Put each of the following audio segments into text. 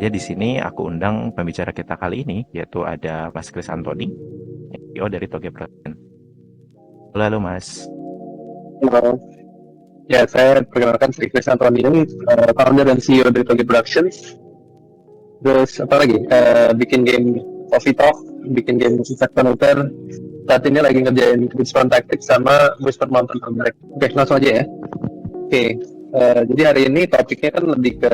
saja di sini aku undang pembicara kita kali ini, yaitu ada Mas Kris Antoni, CEO dari Toge Production. Halo, halo Mas. Halo. Ya, saya perkenalkan saya Chris Antonio, founder dan CEO dari Togi Productions. Terus apa lagi? Bikin game Coffee Talk, bikin game Sifat Penuter. Saat ini lagi ngerjain Whisper Tactics sama Whisper Mountain Project. Oke, langsung aja ya. Oke, jadi hari ini topiknya kan lebih ke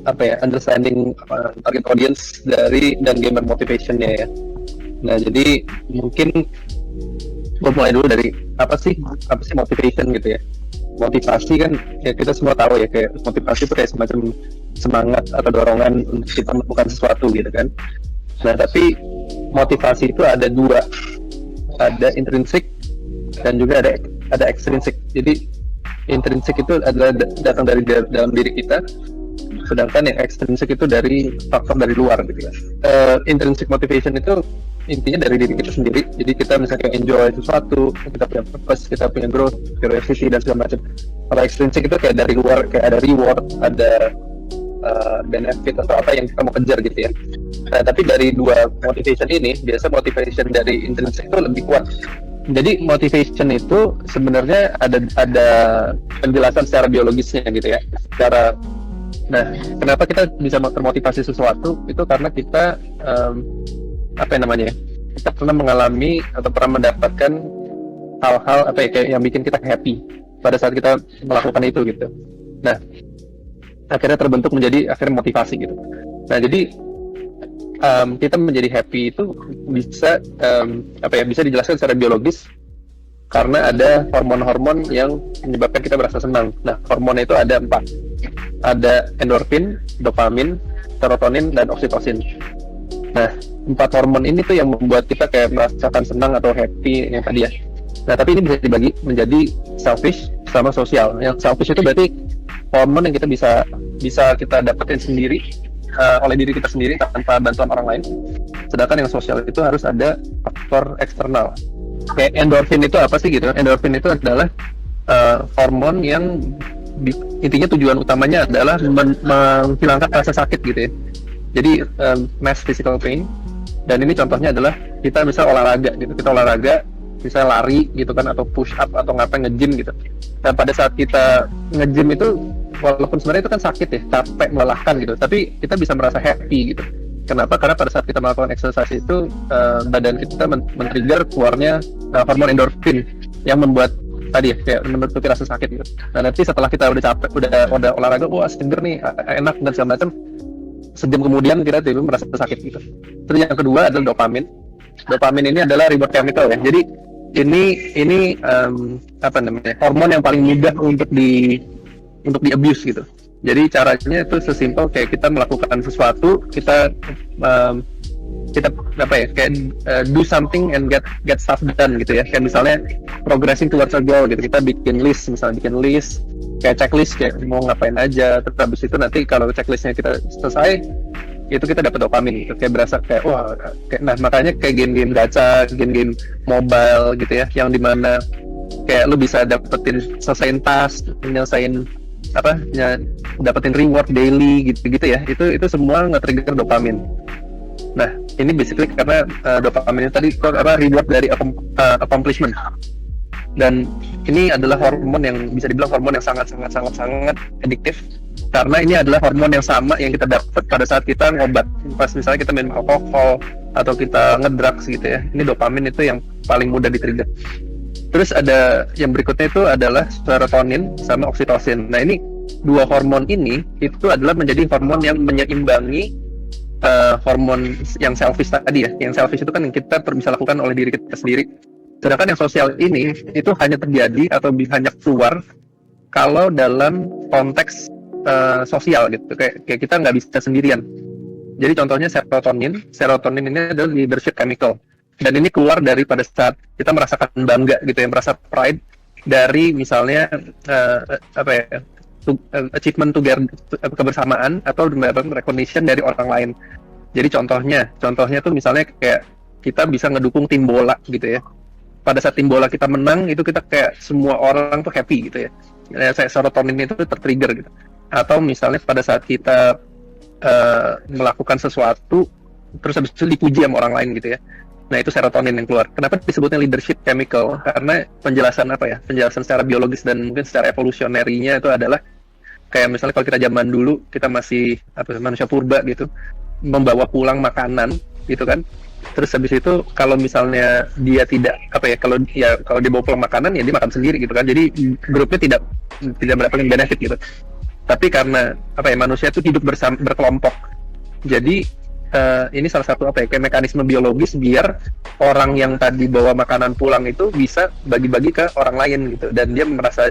apa ya, understanding target audience dari dan gamer motivation-nya ya. Nah, jadi mungkin gue mulai dulu dari apa sih motivation gitu ya. Motivasi kan ya kita semua tahu ya, kayak motivasi itu kayak semacam semangat atau dorongan untuk kita melakukan sesuatu gitu kan. Nah, tapi motivasi itu ada dua, ada intrinsic dan juga ada extrinsic. Jadi intrinsic itu adalah datang dari dalam diri kita, sedangkan yang extrinsic itu dari faktor dari luar gitu kan. Intrinsic motivation itu intinya dari diri kita sendiri. Jadi kita misalnya enjoy sesuatu, kita punya purpose, kita punya growth, curiosity dan segala macam. Kalau extrinsic itu kayak dari luar, kayak ada reward, ada benefit atau apa yang kita mau kejar gitu ya. Nah, tapi dari dua motivation ini, biasa motivation dari intrinsic itu lebih kuat. Jadi motivation itu sebenarnya ada penjelasan secara biologisnya gitu ya. Nah, kenapa kita bisa termotivasi sesuatu itu karena kita kita pernah mengalami atau pernah mendapatkan hal-hal kayak yang bikin kita happy pada saat kita melakukan itu gitu. Nah, akhirnya terbentuk menjadi motivasi gitu. Nah, jadi kita menjadi happy itu bisa bisa dijelaskan secara biologis karena ada hormon-hormon yang menyebabkan kita merasa senang. Nah, hormonnya itu ada 4. Ada endorfin, dopamin, serotonin, dan oksitosin. Nah, 4 hormon ini tuh yang membuat kita kayak merasakan senang atau happy yang tadi ya. Nah, tapi ini bisa dibagi menjadi selfish sama sosial. Yang selfish itu berarti hormon yang kita bisa kita dapetin sendiri oleh diri kita sendiri tanpa bantuan orang lain. Sedangkan yang sosial itu harus ada faktor eksternal. Kayak endorfin itu apa sih gitu? Endorfin itu adalah hormon yang intinya tujuan utamanya adalah menghilangkan rasa sakit gitu ya. Jadi mass physical pain. Dan ini contohnya adalah kita bisa olahraga gitu. Kita olahraga, bisa lari gitu kan, atau push up atau ngapain nge-gym gitu. Dan pada saat kita nge-gym itu walaupun sebenarnya itu kan sakit ya, capek, melelahkan gitu, tapi kita bisa merasa happy gitu. Kenapa? Karena pada saat kita melakukan exercise itu badan kita men-trigger keluarnya hormon endorfin yang membuat tadi ya, kayak menutupi rasa sakit gitu. Nah, nanti setelah kita udah capek, udah olahraga, wah seger nih, enak dan segala macam, sejam kemudian kita tiba merasa sakit gitu. Terus yang kedua adalah dopamin. Dopamin ini adalah reward chemical ya. Jadi ini hormon yang paling mudah untuk di abuse gitu. Jadi caranya itu sesimpel kayak kita melakukan sesuatu, kita do something and get stuff done gitu ya. Kayak misalnya progressing towards a goal gitu. Kita bikin list kayak checklist kayak mau ngapain aja. Terus habis itu nanti kalau checklistnya kita selesai, itu kita dapat dopamin gitu. Kayak berasa kayak wah, nah makanya kayak game-game gacha, game-game mobile gitu ya, yang dimana kayak lu bisa selesaiin task, dapetin reward daily gitu ya. Itu semua nge-trigger dopamin. Nah, ini basically karena dopamin itu tadi reward dari accomplishment. Dan ini adalah hormon yang bisa dibilang hormon yang sangat adiktif, karena ini adalah hormon yang sama yang kita dapat pada saat kita ngobat. Pas misalnya kita minum alkohol atau kita ngedrugs gitu ya, ini dopamin itu yang paling mudah di-trigger. Terus ada yang berikutnya itu adalah serotonin sama oksitosin. Nah, ini dua hormon ini itu adalah menjadi hormon yang menyeimbangi hormon yang selfish tadi ya. Yang selfish itu kan yang kita bisa lakukan oleh diri kita sendiri. Sedangkan yang sosial ini itu hanya terjadi atau hanya keluar kalau dalam konteks sosial gitu. Kayak kita nggak bisa sendirian. Jadi contohnya serotonin ini adalah leadership chemical. Dan ini keluar dari pada saat kita merasakan bangga gitu ya, merasa pride dari misalnya achievement together, kebersamaan atau mendapatkan recognition dari orang lain. Jadi contohnya tuh misalnya kayak kita bisa ngedukung tim bola gitu ya. Pada saat tim bola kita menang, itu kita kayak semua orang tuh happy gitu ya. Serotonin itu tertrigger gitu. Atau misalnya pada saat kita melakukan sesuatu terus habis itu dipuji sama orang lain gitu ya. Nah, itu serotonin yang keluar. Kenapa disebutnya leadership chemical? Karena penjelasan apa ya? Penjelasan secara biologis dan mungkin secara evolusionerinya itu adalah kayak misalnya kalau kita zaman dulu kita masih manusia purba gitu, membawa pulang makanan gitu kan. Terus habis itu kalau misalnya dia tidak kalau dia bawa pulang makanan ya dia makan sendiri gitu kan. Jadi grupnya tidak mendapatkan benefit gitu. Tapi karena manusia itu hidup berkelompok. Jadi ini salah satu kayak mekanisme biologis biar orang yang tadi bawa makanan pulang itu bisa bagi-bagi ke orang lain gitu, dan dia merasa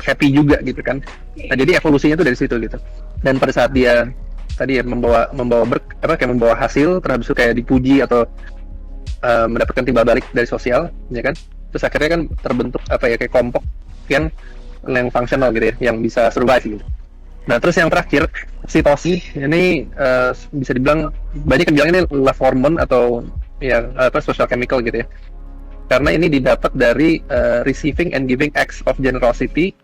happy juga gitu kan. Nah, jadi evolusinya tuh dari situ gitu. Dan pada saat dia tadi ya membawa hasil, terus kayak dipuji atau mendapatkan timbal balik dari sosial, ya kan. Terus akhirnya kan terbentuk kayak kelompok yang fungsional gitu ya, yang bisa survive gitu. Nah, terus yang terakhir, oksitosin ini bisa dibilang banyak yang bilang ini love hormone atau social chemical gitu ya. Karena ini didapat dari receiving and giving acts of generosity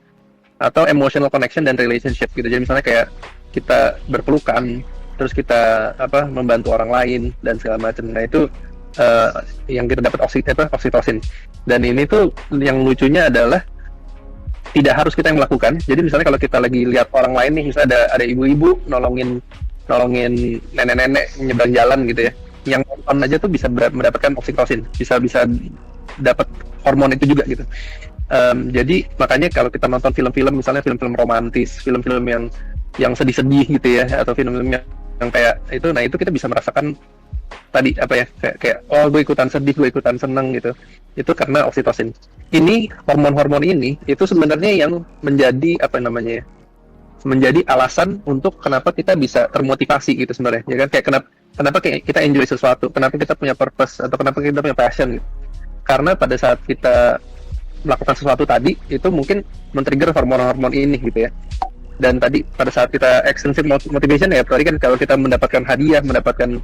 atau emotional connection dan relationship gitu. Jadi misalnya kayak kita berpelukan, terus kita membantu orang lain dan segala macam. Nah, itu yang kita dapat oksitosin. Dan ini tuh yang lucunya adalah tidak harus kita yang melakukan. Jadi misalnya kalau kita lagi lihat orang lain nih, misalnya ada ibu-ibu nolongin nenek-nenek nyebrang jalan gitu ya, yang nonton aja tuh bisa mendapatkan oksitosin, bisa dapat hormon itu juga gitu. Jadi makanya kalau kita nonton film-film, misalnya film-film romantis, film-film yang sedih-sedih gitu ya, atau film-film yang kayak itu, nah itu kita bisa merasakan tadi kayak oh gue ikutan sedih, gue ikutan seneng gitu. Itu karena oksitosin. Ini hormon-hormon ini itu sebenarnya yang menjadi menjadi alasan untuk kenapa kita bisa termotivasi gitu sebenarnya, ya kan. Kayak kenapa kita enjoy sesuatu, kenapa kita punya purpose atau kenapa kita punya passion gitu. Karena pada saat kita melakukan sesuatu tadi itu mungkin men-trigger hormon-hormon ini gitu ya. Dan tadi pada saat kita extrinsic motivation ya, berarti kan kalau kita mendapatkan hadiah, mendapatkan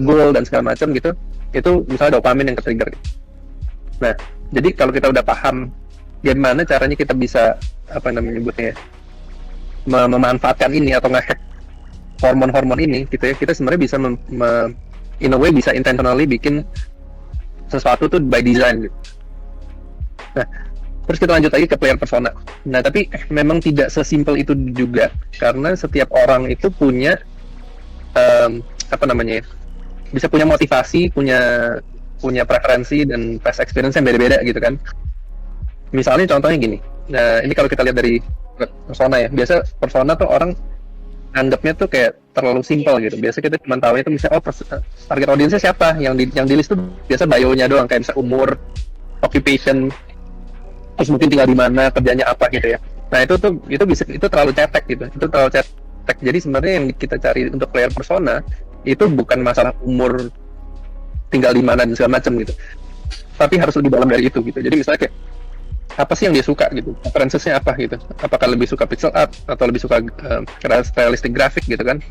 goal dan segala macam gitu, itu misalnya dopamin yang ke-trigger. Nah, jadi kalau kita udah paham gimana caranya kita bisa memanfaatkan ini atau nge-hack hormon-hormon ini gitu ya, kita sebenarnya bisa in a way bisa intentionally bikin sesuatu tuh by design gitu. Nah, terus kita lanjut lagi ke player persona. Nah, tapi memang tidak sesimpel itu juga, karena setiap orang itu punya bisa punya motivasi, punya preferensi dan past experience yang beda-beda gitu kan. Misalnya contohnya gini, nah ini kalau kita lihat dari persona ya, biasa persona tuh orang anggapnya tuh kayak terlalu simpel gitu. Biasa kita cuma tahu itu misalnya target audiensnya siapa, yang di list tuh biasa bio-nya doang, kayak misalnya umur, occupation, terus mungkin tinggal di mana, kerjanya apa gitu ya. Nah itu terlalu cetek gitu, itu terlalu cetek. Jadi sebenarnya yang kita cari untuk player persona itu bukan masalah umur, tinggal di mana dan segala macam gitu, tapi harus lebih dalam dari itu gitu. Jadi misalnya kayak apa sih yang dia suka gitu, preferensinya apa gitu, apakah lebih suka pixel art atau lebih suka realistic graphic gitu kan,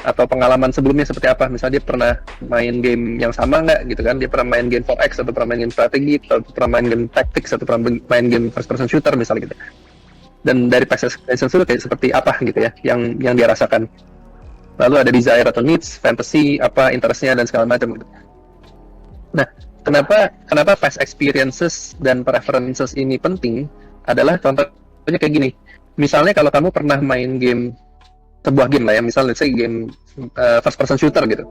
atau pengalaman sebelumnya seperti apa, misalnya dia pernah main game yang sama nggak gitu kan, dia pernah main game 4X atau pernah main game strategi atau pernah main game tactics atau pernah main game first person shooter misalnya gitu. Dan dari past experience itu kayak seperti apa gitu ya yang dia rasakan. Lalu ada desire atau needs, fantasy, interestnya dan segala macam gitu. Nah, kenapa past experiences dan preferences ini penting adalah contohnya kayak gini. Misalnya kalau kamu pernah main sebuah game lah ya, misalnya let's say game first person shooter gitu.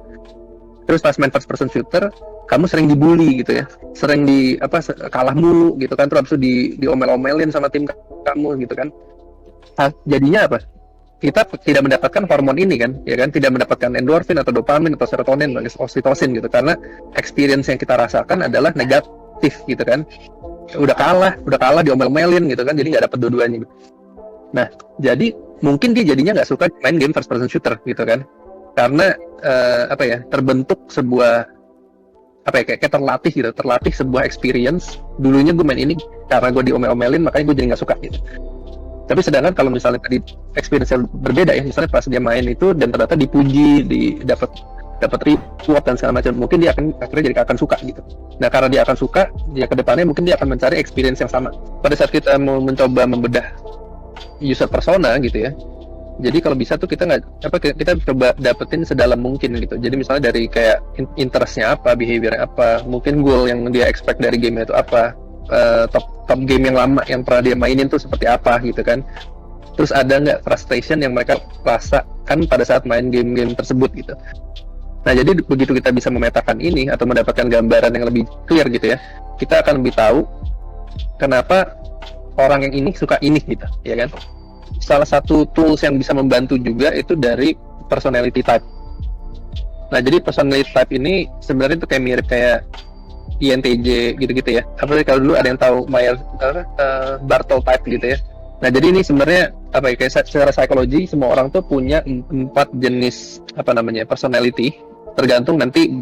Terus pas main first person shooter, kamu sering dibully gitu ya. Sering kalah mulu gitu kan, terus habis itu diomel-omelin sama tim kamu gitu kan. Nah, jadinya apa? Kita tidak mendapatkan hormon ini kan, ya kan, tidak mendapatkan endorfin atau dopamin atau serotonin atau oksitosin gitu, karena experience yang kita rasakan adalah negatif gitu kan. Udah kalah diomel-omelin gitu kan, jadi nggak dapat dua-duanya gitu. Nah, jadi mungkin dia jadinya nggak suka main game first person shooter gitu kan, karena terbentuk sebuah kayak terlatih sebuah experience. Dulunya gue main ini karena gue diomel-omelin, makanya gue jadi nggak suka gitu. Tapi sedangkan kalau misalnya tadi experience-nya berbeda ya, misalnya pas dia main itu dan ternyata dipuji, dapat reward dan segala macam, mungkin dia akhirnya akan suka gitu. Nah, karena dia akan suka, dia kedepannya mungkin dia akan mencari experience yang sama. Pada saat kita mau mencoba membedah user persona gitu ya, Jadi kalau bisa tuh kita nggak kita coba dapetin sedalam mungkin gitu. Jadi misalnya dari kayak interestnya apa, behaviornya apa, mungkin goal yang dia expect dari game itu apa, top game yang lama yang pernah dia mainin tuh seperti apa gitu kan. Terus ada nggak frustration yang mereka rasakan pada saat main game-game tersebut gitu. Nah jadi begitu kita bisa memetakan ini atau mendapatkan gambaran yang lebih clear gitu ya, kita akan lebih tahu kenapa orang yang ini suka ini gitu, ya kan? Salah satu tools yang bisa membantu juga itu dari personality type. Nah, jadi personality type ini sebenarnya itu kayak mirip kayak INTJ gitu-gitu ya. Apalagi kalau dulu ada yang tahu Bartle type gitu ya. Nah, jadi ini sebenarnya kayak secara psikologi semua orang tuh punya 4 jenis personality, tergantung nanti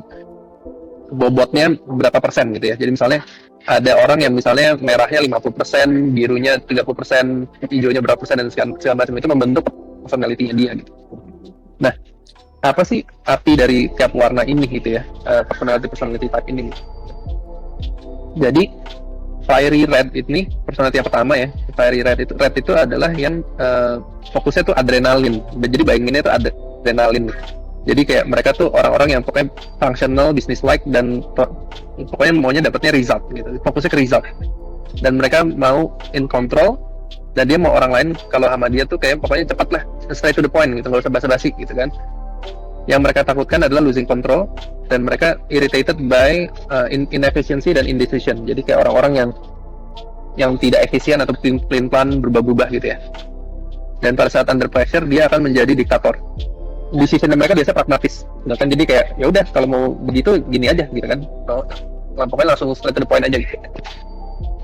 bobotnya berapa persen gitu ya. Jadi misalnya ada orang yang misalnya merahnya 50%, birunya 30%, hijaunya berapa persen, dan segala macam itu membentuk personality-nya dia gitu. Nah, apa sih arti dari tiap warna ini gitu ya, personality type ini? Jadi fiery red ini personality yang pertama ya. Fiery red itu adalah yang fokusnya tuh adrenalin. Jadi bayanginnya tuh adrenalin. Jadi kayak mereka tuh orang-orang yang pokoknya functional, business-like, dan pokoknya maunya dapatnya result gitu. Fokusnya ke result. Dan mereka mau in control, dan dia mau orang lain kalau sama dia tuh kayak pokoknya cepat lah, straight to the point gitu, nggak usah basa-basi gitu kan. Yang mereka takutkan adalah losing control, dan mereka irritated by inefficiency dan indecision. Jadi kayak orang-orang yang tidak efisien atau pelin-pelan berubah-ubah gitu ya. Dan pada saat under pressure dia akan menjadi diktator. Decision mereka biasa pragmatis, kan? Jadi kayak ya udah kalau mau begitu gini aja gitu kan, pokoknya langsung straight to the point aja gitu.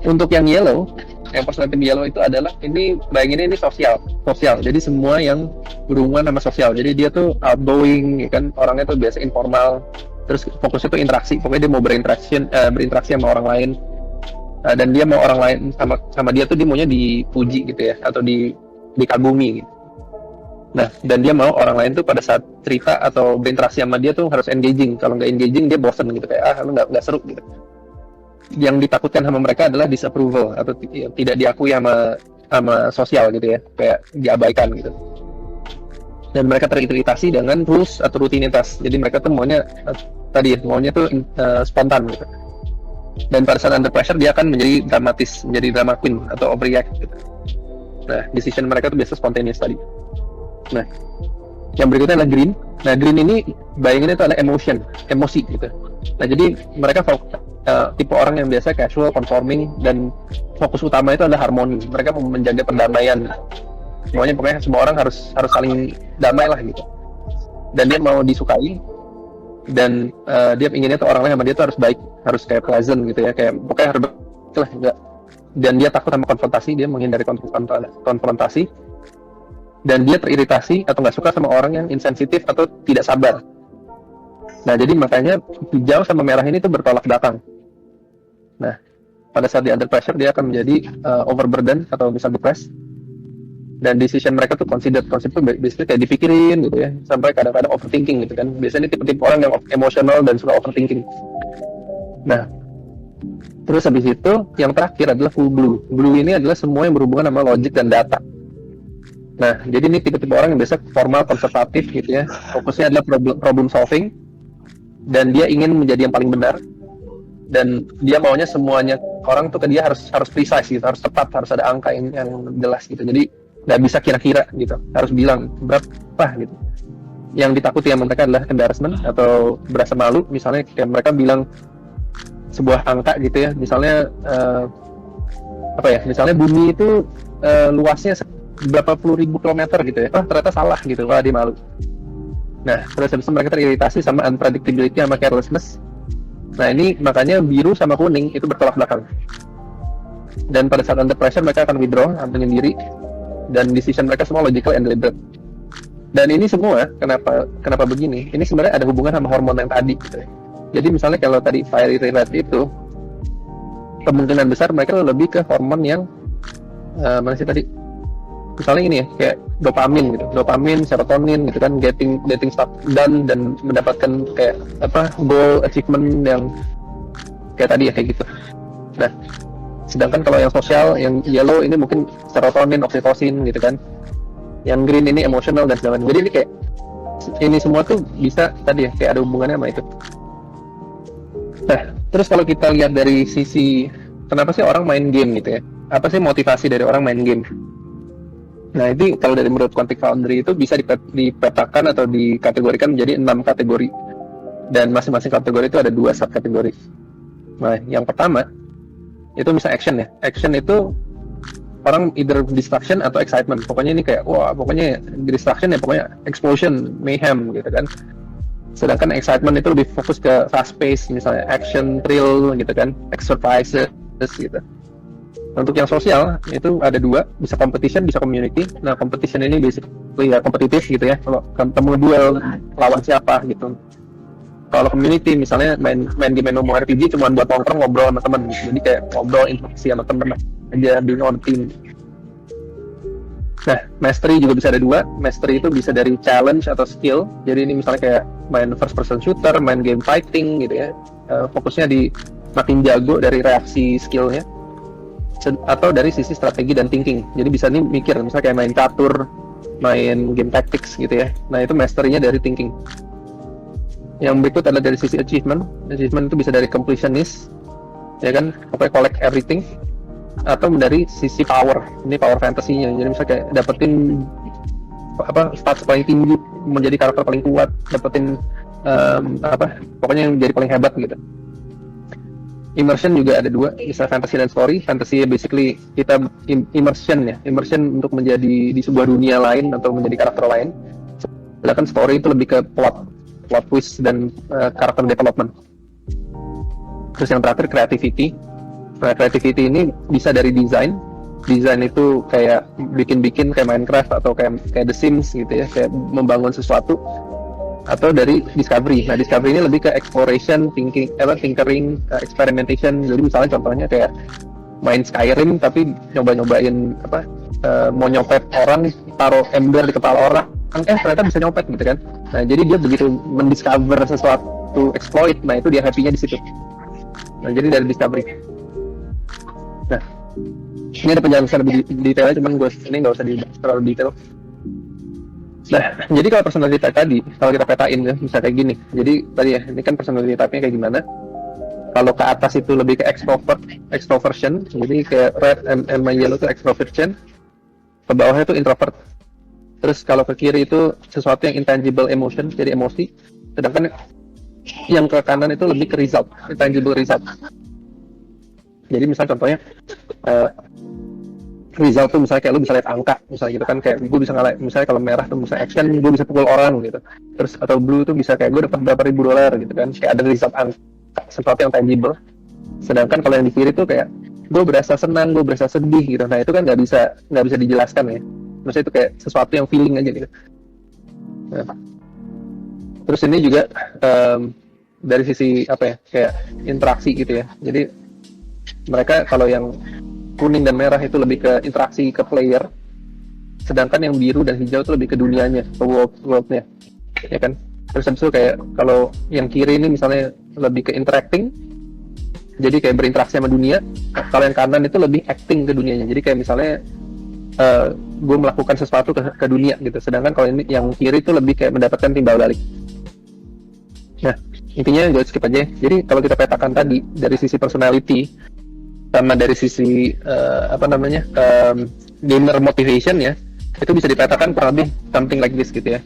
Untuk yang yellow, yang personality yellow itu adalah ini bayanginnya ini sosial. Jadi semua yang berhubungan sama sosial. Jadi dia tuh outgoing, ya kan, orangnya tuh biasa informal, terus fokusnya tuh interaksi. Pokoknya dia mau berinteraksi sama orang lain, dan dia mau orang lain sama dia tuh dia maunya dipuji gitu ya, atau dikagumi gitu. Nah, dan dia mau orang lain tuh pada saat cerita atau berinteraksi sama dia tuh harus engaging. Kalau nggak engaging dia bosen gitu, kayak lu nggak seru gitu. Yang ditakutkan sama mereka adalah disapproval atau tidak diakui sama sosial gitu ya, kayak diabaikan gitu. Dan mereka teriritasi dengan rules atau rutinitas. Jadi mereka tuh maunya tuh spontan gitu. Dan pada saat under pressure dia akan menjadi dramatis, menjadi drama queen atau overreact gitu. Nah, decision mereka tuh biasa spontaneous tadi. Nah, yang berikutnya adalah green. Nah, green ini bayanginnya itu adalah emosi gitu. Nah, jadi mereka tipe orang yang biasa casual, conforming, dan fokus utama itu adalah harmoni. Mereka mau menjaga perdamaian. Pokoknya semua orang harus saling damai lah gitu. Dan dia mau disukai, dan dia inginnya tuh orang lain sama dia tuh harus baik, harus kayak pleasant gitu ya, kayak pokoknya harus lah enggak. Dan dia takut sama konfrontasi, dia menghindari konfrontasi. Dan dia teriritasi atau nggak suka sama orang yang insensitif atau tidak sabar. Nah, jadi makanya hijau sama merah ini tuh bertolak belakang. Nah, pada saat di under pressure dia akan menjadi overburden atau bisa depressed. Dan decision mereka tuh konsep itu basically kayak dipikirin gitu ya, sampai kadang-kadang overthinking gitu kan. Biasanya tipe-tipe orang yang emosional dan suka overthinking. Nah, terus habis itu yang terakhir adalah full blue. Blue ini adalah semua yang berhubungan sama logic dan data. Nah, jadi ini tipe-tipe orang yang biasa formal, konservatif gitu ya. Fokusnya adalah problem solving, dan dia ingin menjadi yang paling benar. Dan dia maunya semuanya orang tuh ke dia harus precise gitu, harus tepat, harus ada angka yang jelas gitu. Jadi nggak bisa kira-kira gitu, harus bilang berapa gitu. Yang ditakuti yang mereka adalah embarrassment atau berasa malu. Misalnya kayak mereka bilang sebuah angka gitu ya, misalnya misalnya bumi itu luasnya berapa puluh ribu kilometer gitu ya, ternyata salah gitu, dia malu. Nah, terus habis itu mereka teriritasi sama unpredictability sama carelessness. Nah, ini makanya biru sama kuning itu bertolak belakang. Dan pada saat under pressure mereka akan withdraw, menyendiri, dan decision mereka semua logical and deliberate. Dan ini semua kenapa begini? Ini sebenarnya ada hubungan sama hormon yang tadi gitu ya. Jadi misalnya kalau tadi fiery red itu kemungkinan besar mereka lebih ke hormon yang mana sih tadi? Misalnya ini ya, kayak dopamin, serotonin gitu kan, getting stuff done, dan mendapatkan kayak goal achievement yang kayak tadi ya, kayak gitu. Nah, sedangkan kalau yang sosial, yang yellow ini mungkin serotonin, oksitosin gitu kan. yang green ini emotional dan segala macam. Jadi ini kayak ini semua tuh bisa tadi ya kayak ada hubungannya sama itu. Nah, terus kalau kita lihat dari sisi kenapa sih orang main game gitu ya? Apa sih motivasi dari orang main game? Nah, ini kalau dari menurut Quantic Foundry itu bisa dipetakan atau dikategorikan menjadi 6 kategori. Dan masing-masing kategori itu ada 2 subkategori. Nah, yang pertama itu misalnya action ya. Action itu orang either distraction atau excitement. Pokoknya ini kayak wah, pokoknya distraction ya pokoknya explosion, mayhem gitu kan. Sedangkan excitement itu lebih fokus ke fast pace, misalnya action, thrill gitu kan, exercises gitu. Untuk yang sosial itu ada 2, bisa competition, bisa community. Nah, competition ini basically ya kompetitif gitu ya. Kalau ketemu duel lawan siapa gitu. Kalau community misalnya main game MMORPG cuma buat nongkrong ngobrol sama teman. Jadi kayak ngobrol interaksi sama teman aja being on team. Nah, mastery juga bisa ada 2. Mastery itu bisa dari challenge atau skill. Jadi ini misalnya kayak main first person shooter, main game fighting gitu ya. Fokusnya di makin jago dari reaksi skillnya. Atau dari sisi strategi dan thinking. Jadi bisa nih mikir, misalnya kayak main catur, main game tactics gitu ya. Nah, itu mastery-nya dari thinking. Yang berikut adalah dari sisi achievement. Achievement itu bisa dari completionist, ya kan, pokoknya collect everything. Atau dari sisi power, ini power fantasy-nya. Jadi misalnya kayak dapetin stats paling tinggi, menjadi karakter paling kuat, dapetin pokoknya yang jadi paling hebat gitu. Immersion juga ada 2, bisa fantasy dan story. Fantasy basically kita immersion ya, immersion untuk menjadi di sebuah dunia lain atau menjadi karakter lain. Sedangkan story itu lebih ke plot twist dan karakter development. Terus yang terakhir creativity. Nah, creativity ini bisa dari desain. Desain itu kayak bikin kayak Minecraft atau kayak The Sims gitu ya, kayak membangun sesuatu. Atau dari discovery. Nah, discovery ini lebih ke exploration, tinkering, experimentation. Jadi misalnya contohnya kayak main Skyrim tapi nyobain mau nyopet orang, taruh ember di kepala orang, ternyata bisa nyopet gitu kan. Nah, jadi dia begitu mendiscover sesuatu exploit, nah itu dia happy-nya di situ. Nah, jadi dari discovery. Nah, ini ada penjelasan lebih detailnya, cuman gue ini nggak usah dibahas terlalu detail. Nah, jadi kalau personality type tadi, kalau kita petain ya, bisa kayak gini. Jadi tadi ya, ini kan personality type-nya kayak gimana. Kalau ke atas itu lebih ke extroversion, jadi kayak red and yellow itu extroversion. Ke bawahnya itu introvert. Terus kalau ke kiri itu sesuatu yang intangible emotion, jadi emosi. Sedangkan yang ke kanan itu lebih ke result, intangible result. Jadi misalnya contohnya result tuh misalnya kayak lu bisa lihat angka misalnya gitu kan, kayak gue bisa ngalahin misalnya kalau merah tuh misalnya action gue bisa pukul orang gitu, terus atau blue tuh bisa kayak gue dapat berapa ribu dolar gitu kan, kayak ada result angka, sesuatu yang tangible. Sedangkan kalau yang di kiri tuh kayak gue berasa senang, gue berasa sedih gitu. Nah itu kan nggak bisa dijelaskan ya, maksudnya itu kayak sesuatu yang feeling aja gitu. Nah, terus ini juga dari sisi apa ya, kayak interaksi gitu ya. Jadi mereka kalau yang kuning dan merah itu lebih ke interaksi ke player, sedangkan yang biru dan hijau itu lebih ke dunianya, ke worldnya, ya kan. Terus habis itu kayak kalau yang kiri ini misalnya lebih ke interacting, jadi kayak berinteraksi sama dunia. Kalau yang kanan itu lebih acting ke dunianya, jadi kayak misalnya gue melakukan sesuatu ke dunia gitu. Sedangkan kalau ini yang kiri itu lebih kayak mendapatkan timbal balik. Nah, intinya gue skip aja. Jadi kalau kita petakan tadi dari sisi personality sama dari sisi gamer motivation ya, itu bisa dipetakan kurang lebih something like this gitu ya.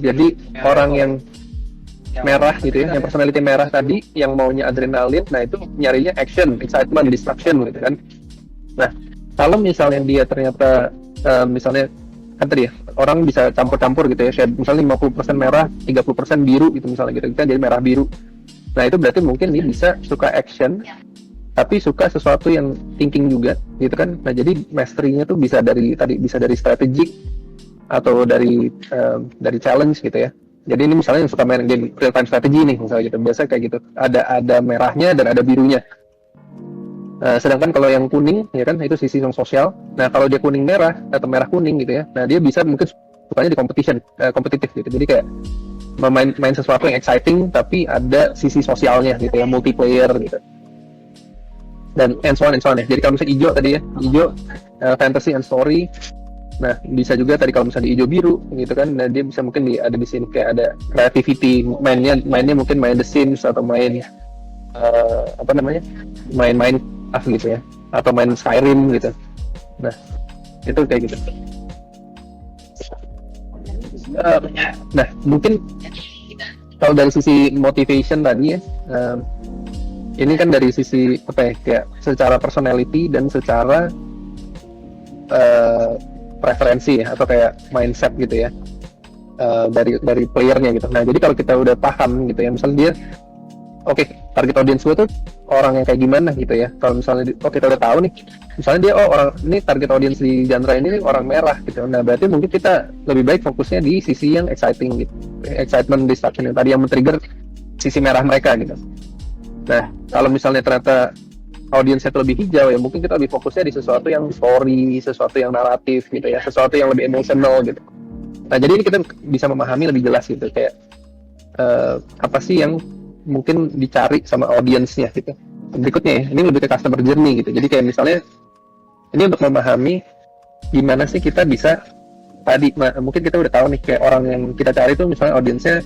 Jadi orang yang merah gitu ya, yang personality merah tadi, yang maunya adrenalin, nah itu nyarinya action, excitement, distraction gitu kan. Nah, kalau misalnya dia ternyata misalnya kan tadi ya, orang bisa campur-campur gitu ya, kayak misalnya 50% merah, 30% biru gitu misalnya gitu, kita jadi merah biru. Nah itu berarti mungkin dia bisa suka action, tapi suka sesuatu yang thinking juga gitu kan. Nah jadi mastery-nya tuh bisa dari strategic atau dari challenge gitu ya. Jadi ini misalnya yang suka main game real time strategy nih misalnya gitu, biasa kayak gitu, ada merahnya dan ada birunya. Sedangkan kalau yang kuning ya kan itu sisi yang sosial. Nah kalau dia kuning merah atau merah kuning gitu ya, nah dia bisa mungkin sukanya di kompetitif gitu. Jadi kayak main sesuatu yang exciting tapi ada sisi sosialnya gitu ya, multiplayer gitu. Dan and so on ya. Jadi kalau misalnya hijau tadi ya, hijau fantasy and story, Nah, bisa juga tadi kalau misalnya di hijau biru gitu kan, nah dia bisa mungkin ada di sini kayak ada creativity, mainnya mungkin main The Sims atau main apa namanya, main gitu ya, atau main Skyrim gitu. Nah, itu kayak gitu. Nah, mungkin kalau dari sisi motivation tadi ya, ini kan dari sisi apa ya, kayak secara personality dan secara preferensi ya, atau kayak mindset gitu ya, dari playernya gitu. Nah, jadi kalau kita udah paham gitu ya, misalnya dia oke, target audience gue tuh orang yang kayak gimana gitu ya. Kalau misalnya kita udah tahu nih, misalnya dia orang ini target audience di genre ini nih orang merah gitu. Nah, berarti mungkin kita lebih baik fokusnya di sisi yang exciting gitu, excitement distraction yang tadi yang men-trigger sisi merah mereka gitu. Nah, kalau misalnya ternyata audiensnya itu lebih hijau ya, mungkin kita lebih fokusnya di sesuatu yang story, sesuatu yang naratif gitu ya, sesuatu yang lebih emosional gitu. Nah, jadi ini kita bisa memahami lebih jelas gitu, kayak apa sih yang mungkin dicari sama audiensnya gitu. Berikutnya ya, ini lebih ke customer journey gitu. Jadi kayak misalnya ini untuk memahami gimana sih kita bisa tadi, mungkin kita udah tahu nih kayak orang yang kita cari itu misalnya audiensnya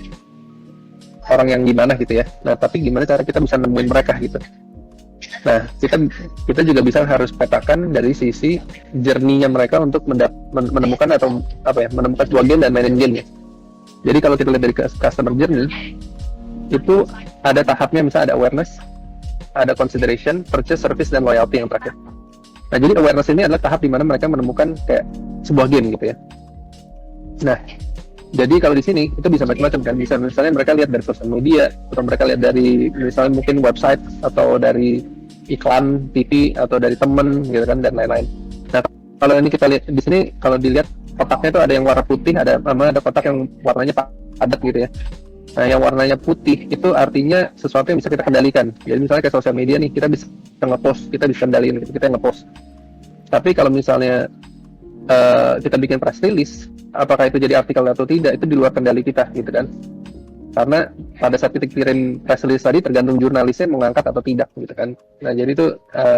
orang yang gimana gitu ya. Nah, tapi gimana cara kita bisa nemuin mereka gitu. Nah, kita juga bisa harus petakan dari sisi journey-nya mereka untuk menemukan atau apa ya, menemukan sebuah game dan mainin game ya. Jadi kalau kita lihat dari customer journey itu ada tahapnya, misalnya ada awareness, ada consideration, purchase, service, dan loyalty yang terakhir. Nah, jadi awareness ini adalah tahap di mana mereka menemukan kayak sebuah game gitu ya. Nah, jadi kalau di sini itu bisa macam-macam kan, bisa misalnya mereka lihat dari sosial media, atau mereka lihat dari misalnya mungkin website, atau dari iklan TV, atau dari temen gitu kan, dan lain-lain. Nah, kalau ini kita lihat di sini, kalau dilihat kotaknya itu ada yang warna putih, ada kotak yang warnanya padat gitu ya. Nah, yang warnanya putih itu artinya sesuatu yang bisa kita kendalikan. Jadi misalnya kayak sosial media nih, kita bisa nge-post, kita bisa kendaliin, kita nge-post. Tapi kalau misalnya kita bikin press release, apakah itu jadi artikel atau tidak, itu di luar kendali kita gitu kan. Karena pada saat kita kirim press release tadi, tergantung jurnalisnya mengangkat atau tidak gitu kan. Nah, jadi itu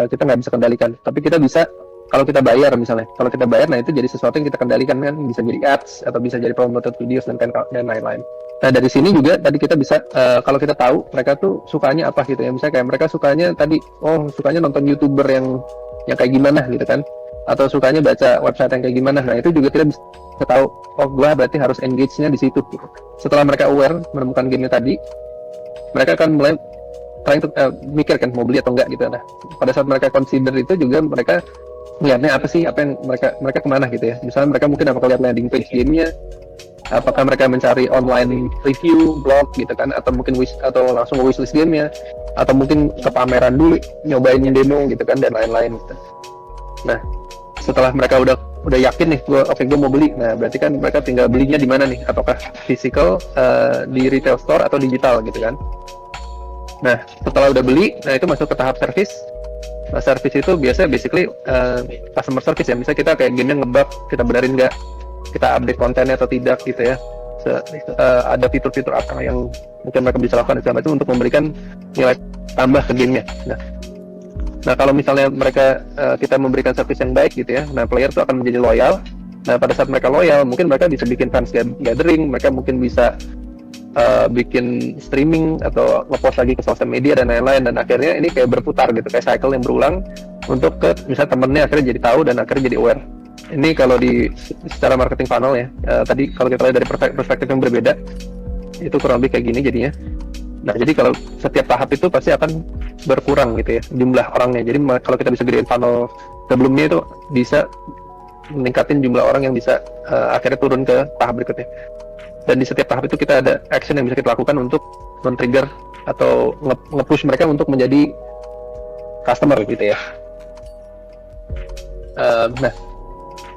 kita nggak bisa kendalikan. Tapi kita bisa, kalau kita bayar misalnya, nah itu jadi sesuatu yang kita kendalikan kan, bisa jadi ads atau bisa jadi promoted videos dan lain-lain. Nah, dari sini juga tadi kita bisa kalau kita tahu mereka tuh sukanya apa gitu ya, misalnya kayak mereka sukanya tadi, sukanya nonton YouTuber yang kayak gimana gitu kan, atau sukanya baca website yang kayak gimana. Nah, itu juga kita bisa tahu, gua berarti harus engage-nya di situ gitu. Setelah mereka aware menemukan game-nya tadi, mereka akan mulai trying to mikir kan mau beli atau enggak gitu. Nah, pada saat mereka consider itu juga mereka lihatnya apa sih, apa yang mereka kemana gitu ya. Misalnya mereka mungkin apakah lihat landing page gamenya, apakah mereka mencari online review blog gitu kan, atau mungkin atau langsung wishlist gamenya, atau mungkin ke pameran dulu nyobain demo gitu kan, dan lain-lain gitu. Nah, setelah mereka udah yakin nih, gue mau beli, nah berarti kan mereka tinggal belinya di mana nih, apakah physical, di retail store atau digital gitu kan. Nah, setelah udah beli, nah itu masuk ke tahap service. Nah, service itu biasanya basically customer service ya. Misalnya kita kayak game-nya nge-bug, kita benerin nggak, kita update kontennya atau tidak gitu ya. Ada fitur-fitur apa yang mungkin mereka bisa lakukan segala macam untuk memberikan nilai tambah ke game-nya. Nah, kalau misalnya kita memberikan service yang baik gitu ya, nah player itu akan menjadi loyal. Nah, pada saat mereka loyal, mungkin mereka bisa bikin fans gathering, mereka mungkin bisa bikin streaming atau nge-post lagi ke sosial media dan lain-lain, dan akhirnya ini kayak berputar gitu, kayak cycle yang berulang untuk misalnya temennya akhirnya jadi tahu dan akhirnya jadi aware. Ini kalau secara marketing funnel ya, tadi kalau kita lihat dari perspektif yang berbeda, itu kurang lebih kayak gini jadinya. Nah, jadi kalau setiap tahap itu pasti akan berkurang gitu ya jumlah orangnya. Jadi kalau kita bisa gedein funnel sebelumnya, itu bisa meningkatin jumlah orang yang bisa akhirnya turun ke tahap berikutnya. Dan di setiap tahap itu kita ada action yang bisa kita lakukan untuk men-trigger atau nge-push mereka untuk menjadi customer gitu ya. Nah,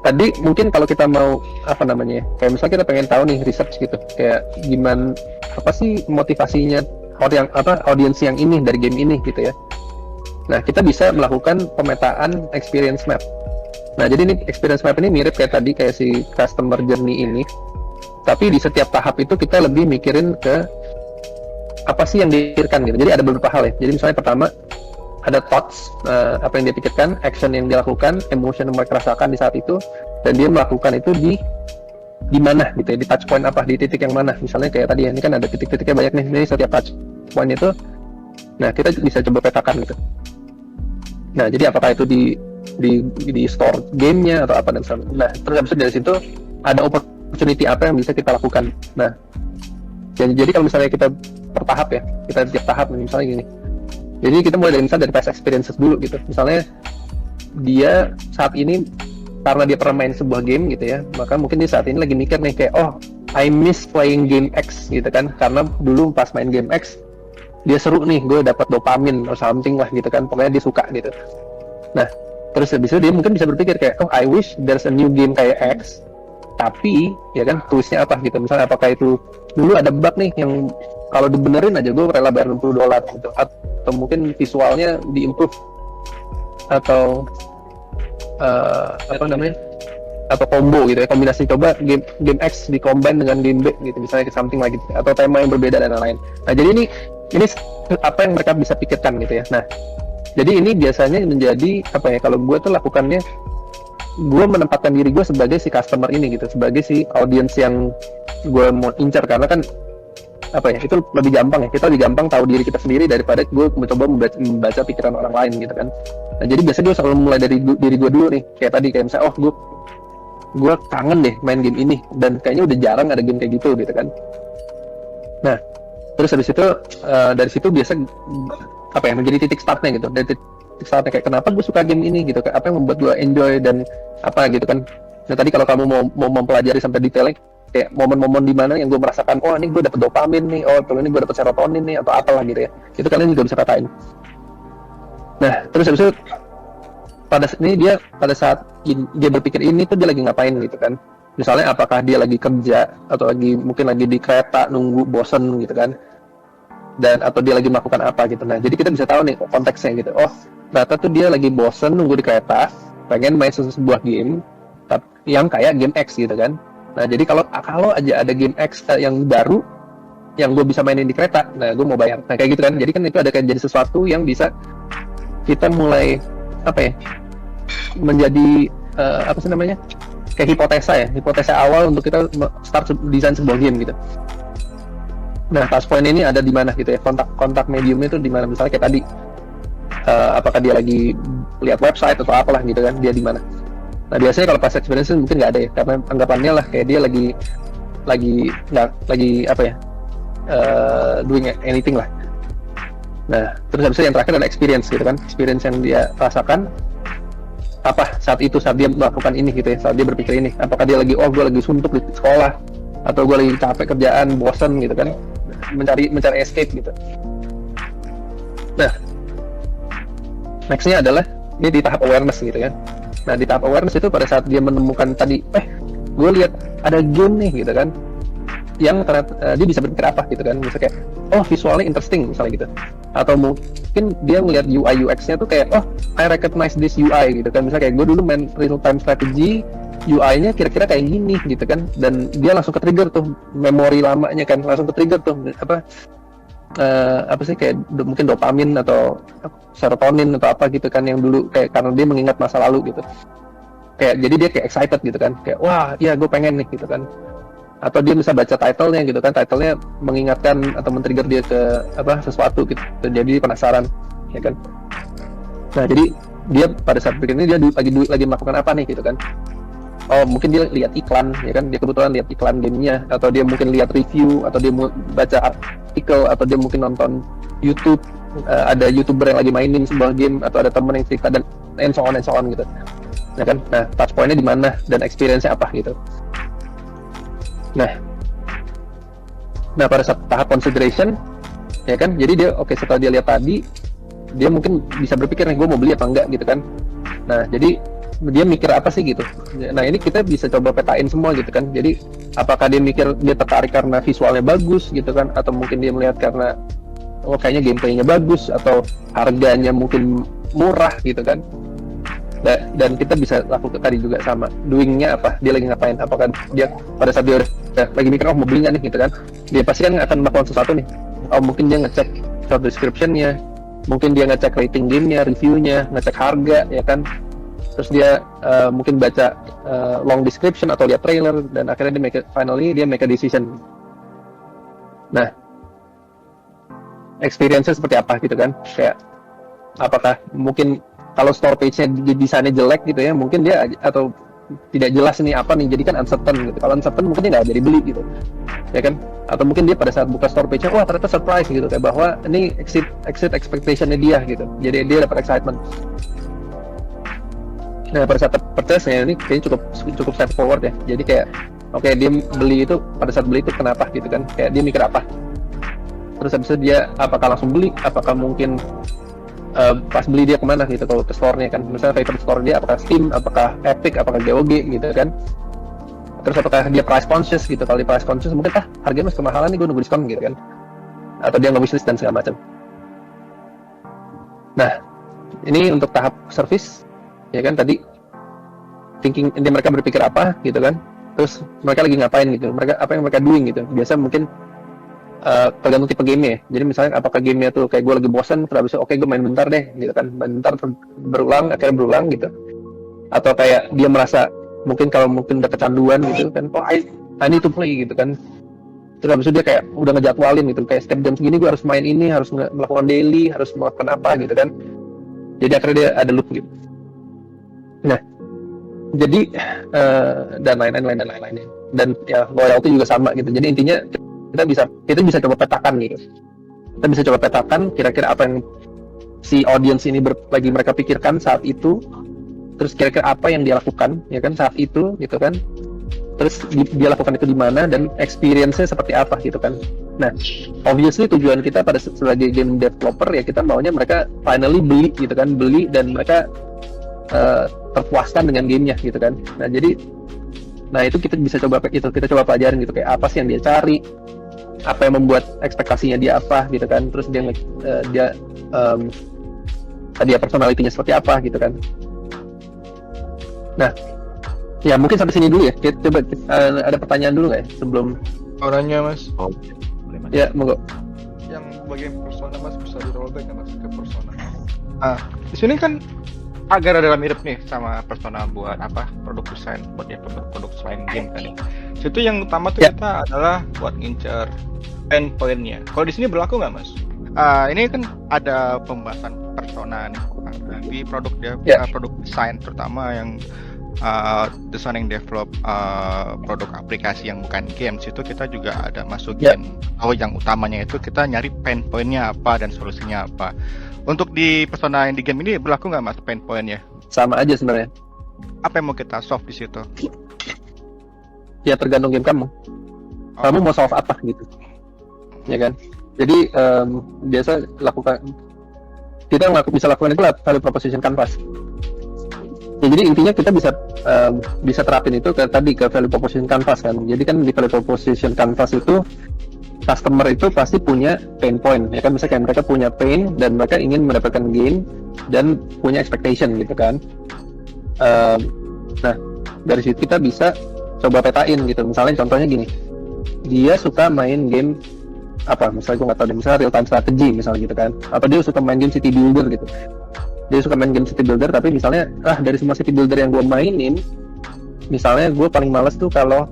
tadi mungkin kalau kita mau kayak misalnya kita pengen tahu nih research gitu, kayak gimana, apa sih motivasinya audiens yang ini dari game ini gitu ya. Nah, kita bisa melakukan pemetaan experience map. Nah, jadi ini experience map ini mirip kayak tadi, kayak si customer journey ini, tapi di setiap tahap itu kita lebih mikirin ke apa sih yang dipikirkan gitu. Jadi ada beberapa hal ya. Jadi misalnya pertama ada thoughts, apa yang dia pikirkan, action yang dilakukan, emotion yang mereka rasakan di saat itu, dan dia melakukan itu di mana gitu ya, di touch point apa, di titik yang mana. Misalnya kayak tadi ya, ini kan ada titik-titiknya banyak nih, ini setiap touch point itu, nah kita bisa coba petakan gitu. Nah jadi apakah itu di store gamenya atau apa dan sebagainya. Nah terus habis itu dari situ ada opportunity apa yang bisa kita lakukan. Nah jadi kalau misalnya kita per tahap ya, kita tiap tahap misalnya gini, jadi kita mulai dari misalnya dari past experiences dulu gitu. Misalnya dia saat ini karena dia pernah main sebuah game gitu ya, maka mungkin dia saat ini lagi mikir nih kayak, oh I miss playing game X gitu kan, karena dulu pas main game X dia seru nih, gue dapat dopamin atau something lah gitu kan, pokoknya dia suka gitu. Nah terus habis itu dia mungkin bisa berpikir kayak, oh I wish there's a new game kayak X, tapi ya kan twistnya apa gitu, misalnya apakah itu dulu ada bug nih yang kalau dibenerin aja gue rela bayar $60 gitu, atau mungkin visualnya diimprove, atau apa namanya, atau combo gitu ya, kombinasi, coba game X di-combine dengan game B gitu, misalnya something like gitu, atau tema yang berbeda dan lain-lain. Nah jadi ini apa yang mereka bisa pikirkan gitu ya. Nah jadi ini biasanya menjadi apa ya, kalau gue tuh lakukannya, gue menempatkan diri gue sebagai si customer ini gitu, sebagai si audience yang gue mau incar, karena kan apa ya, itu lebih gampang ya, kita lebih gampang tahu diri kita sendiri daripada gue mencoba membaca pikiran orang lain gitu kan. Nah jadi biasanya gue selalu mulai dari diri gue dulu nih, kayak tadi, kayak misalnya, oh gue kangen deh main game ini, dan kayaknya udah jarang ada game kayak gitu gitu kan. Nah terus habis itu dari situ biasa apa ya, menjadi titik startnya gitu, dari titik startnya kayak kenapa gue suka game ini gitu, apa yang membuat gue enjoy dan apa gitu kan. Nah tadi kalau kamu mau mempelajari sampai detailnya, kayak momen-momen di mana yang gue merasakan, oh ini gue dapet dopamin nih, oh ini gue dapet serotonin nih, atau apalah gitu ya, itu kalian juga bisa katain. Nah terus habis itu pada saat dia berpikir ini tuh dia lagi ngapain gitu kan. Misalnya apakah dia lagi kerja, atau mungkin lagi di kereta nunggu bosen gitu kan, dan atau dia lagi melakukan apa gitu. Nah jadi kita bisa tahu nih konteksnya gitu, oh ternyata tuh dia lagi bosen nunggu di kereta, pengen main sebuah game yang kayak game X gitu kan. Nah jadi kalau aja ada game X yang baru yang gue bisa mainin di kereta, nah gue mau bayar. Nah kayak gitu kan, jadi kan itu ada kayak jadi sesuatu yang bisa kita mulai apa ya, menjadi apa sih namanya, kayak hipotesa awal untuk kita start desain sebuah game gitu. Nah touch point ini ada di mana gitu ya, kontak mediumnya itu di mana, misalnya kayak tadi apakah dia lagi lihat website atau apalah gitu kan, dia di mana. Nah biasanya kalau past experience mungkin nggak ada ya, karena anggapannya lah kayak dia lagi apa ya, doing anything lah. Nah terus habis itu yang terakhir ada experience gitu kan, experience yang dia rasakan apa saat dia melakukan ini gitu ya, saat dia berpikir ini, apakah dia lagi, oh gue lagi suntuk di sekolah, atau gue lagi capek kerjaan, bosan gitu kan, mencari escape gitu. Nah nextnya adalah ini di tahap awareness gitu kan. Nah di tahap awareness itu pada saat dia menemukan tadi, gue lihat ada game nih gitu kan, yang ternyata dia bisa berpikir apa gitu kan, misalnya kayak, oh visualnya interesting misalnya gitu, atau mungkin dia melihat UI UX-nya tuh kayak, oh I recognize this UI gitu kan, misalnya kayak gue dulu main real time strategy, UI-nya kira-kira kayak gini gitu kan, dan dia langsung ke trigger tuh memori lamanya kan, langsung ke trigger tuh apa sih, kayak mungkin dopamin atau serotonin atau apa gitu kan, yang dulu kayak karena dia mengingat masa lalu gitu, kayak jadi dia kayak excited gitu kan, kayak wah iya gue pengen nih gitu kan. Atau dia bisa baca title-nya gitu kan, title-nya mengingatkan atau men-trigger dia ke apa sesuatu gitu, jadi penasaran ya kan. Nah jadi dia pada saat pikir ini dia lagi melakukan apa nih gitu kan. Oh mungkin dia lihat iklan ya kan, dia kebetulan lihat iklan gamenya, atau dia mungkin lihat review, atau dia baca artikel, atau dia mungkin nonton YouTube, ada YouTuber yang lagi mainin sebuah game, atau ada temen yang cerita, dan and so on gitu ya kan. Nah touch point-nya di mana dan experience-nya apa gitu. Nah pada saat tahap consideration ya kan, jadi dia setelah dia lihat tadi, dia mungkin bisa berpikir nih, gue mau beli apa enggak gitu kan. Nah jadi dia mikir apa sih gitu. Nah ini kita bisa coba petain semua gitu kan. Jadi apakah dia mikir dia tertarik karena visualnya bagus gitu kan, atau mungkin dia melihat karena oh kayaknya gameplaynya bagus, atau harganya mungkin murah gitu kan. Dan kita bisa lakukan tadi juga sama, doingnya apa, dia lagi ngapain, apakah dia pada saat dia udah lagi mikir oh mau beli nggak nih gitu kan, dia pasti kan akan melakukan sesuatu nih. Oh mungkin dia ngecek short description-nya, mungkin dia ngecek rating gamenya, reviewnya, ngecek harga ya kan, terus dia mungkin baca long description atau lihat trailer, dan akhirnya dia make a decision. Nah, experience-nya seperti apa gitu kan, kayak apakah mungkin kalau store page-nya desainnya jelek gitu ya, mungkin dia atau tidak jelas ini apa nih, jadi kan uncertain gitu. Kalau uncertain mungkin dia nggak jadi beli gitu, ya kan? Atau mungkin dia pada saat buka store page-nya, wah ternyata surprise gitu, kayak bahwa ini exit expectation-nya dia gitu, jadi dia dapat excitement. Nah, pada saat purchase-nya ini kayaknya cukup step forward ya. Jadi kayak oke, dia beli itu, pada saat beli itu kenapa gitu kan, kayak dia mikir apa, terus habis itu dia apakah langsung beli, apakah mungkin pas beli dia kemana gitu, kalau ke store-nya kan, misalnya favorite store dia apakah Steam, apakah Epic, apakah GOG gitu kan. Terus apakah dia price conscious gitu, kalau dia price conscious mungkin harganya masih kemahalan nih, gue nunggu diskon gitu kan, atau dia nggak wishlist dan segala macam. Nah, ini untuk tahap service ya kan, tadi thinking ini mereka berpikir apa gitu kan, terus mereka lagi ngapain gitu, mereka apa yang mereka doing gitu. Biasa mungkin tergantung tipe game-nya ya. Jadi misalnya apakah game-nya tuh kayak gue lagi bosan, terus oke gue main bentar deh gitu kan, main bentar akhirnya berulang gitu. Atau kayak dia merasa mungkin udah kecanduan gitu kan, oh I need to play gitu kan. Terus habis itu dia kayak udah ngejadwalin gitu, kayak setiap jam segini gue harus main ini, harus melakukan daily, harus melakukan apa gitu kan. Jadi akhirnya dia ada loop gitu. Nah, jadi dan lain-lain. Dan ya loyalty juga sama gitu. Jadi intinya kita bisa coba petakan gitu. Kita bisa coba petakan kira-kira apa yang si audience ini lagi mereka pikirkan saat itu, terus kira-kira apa yang dia lakukan ya kan saat itu gitu kan. Terus dia lakukan itu di mana dan experience-nya seperti apa gitu kan. Nah, obviously tujuan kita sebagai game developer ya, kita maunya mereka finally beli gitu kan, dan mereka terpuaskan dengan gamenya gitu kan. Nah itu kita coba pelajarin gitu, kayak apa sih yang dia cari, apa yang membuat ekspektasinya dia apa gitu kan, terus dia personality-nya seperti apa gitu kan. Nah, ya mungkin sampai sini dulu ya. Kita coba ada pertanyaan dulu nggak ya sebelum orangnya Mas? Oh, boleh Mas. Ya, monggo. Yang bagian persona Mas bisa di rollback ya Mas ke persona. Di sini kan agak ada mirip nih sama persona buat produk desain, buat produk selain game kan. Situ yang utama tuh kita adalah buat ngincer pain point-nya. Kalau di sini berlaku nggak Mas? Ini kan ada pembahasan persona nih di produk produk desain, terutama yang desain yang develop produk aplikasi yang bukan game. Situ kita juga ada masukin yang utamanya itu kita nyari pain point-nya apa dan solusinya apa. Untuk di persona yang di game ini berlaku nggak Mas pain point-nya? Sama aja sebenarnya. Apa yang mau kita solve di situ? Ya tergantung game kamu. Kamu mau solve apa gitu, ya kan? Jadi biasa kita bisa lakukan itu value proposition canvas. Ya, jadi intinya kita bisa terapin itu ke value proposition canvas kan. Jadi kan di value proposition canvas itu customer itu pasti punya pain point ya kan, misalnya kayak mereka punya pain dan mereka ingin mendapatkan gain dan punya expectation gitu kan. Nah, dari situ kita bisa coba petain gitu. Misalnya contohnya gini, dia suka main game apa, misalnya gue nggak tahu deh, misalnya real time strategy misalnya gitu kan, atau dia suka main game city builder gitu. Dia suka main game city builder, tapi misalnya dari semua city builder yang gue mainin, misalnya gue paling males tuh kalau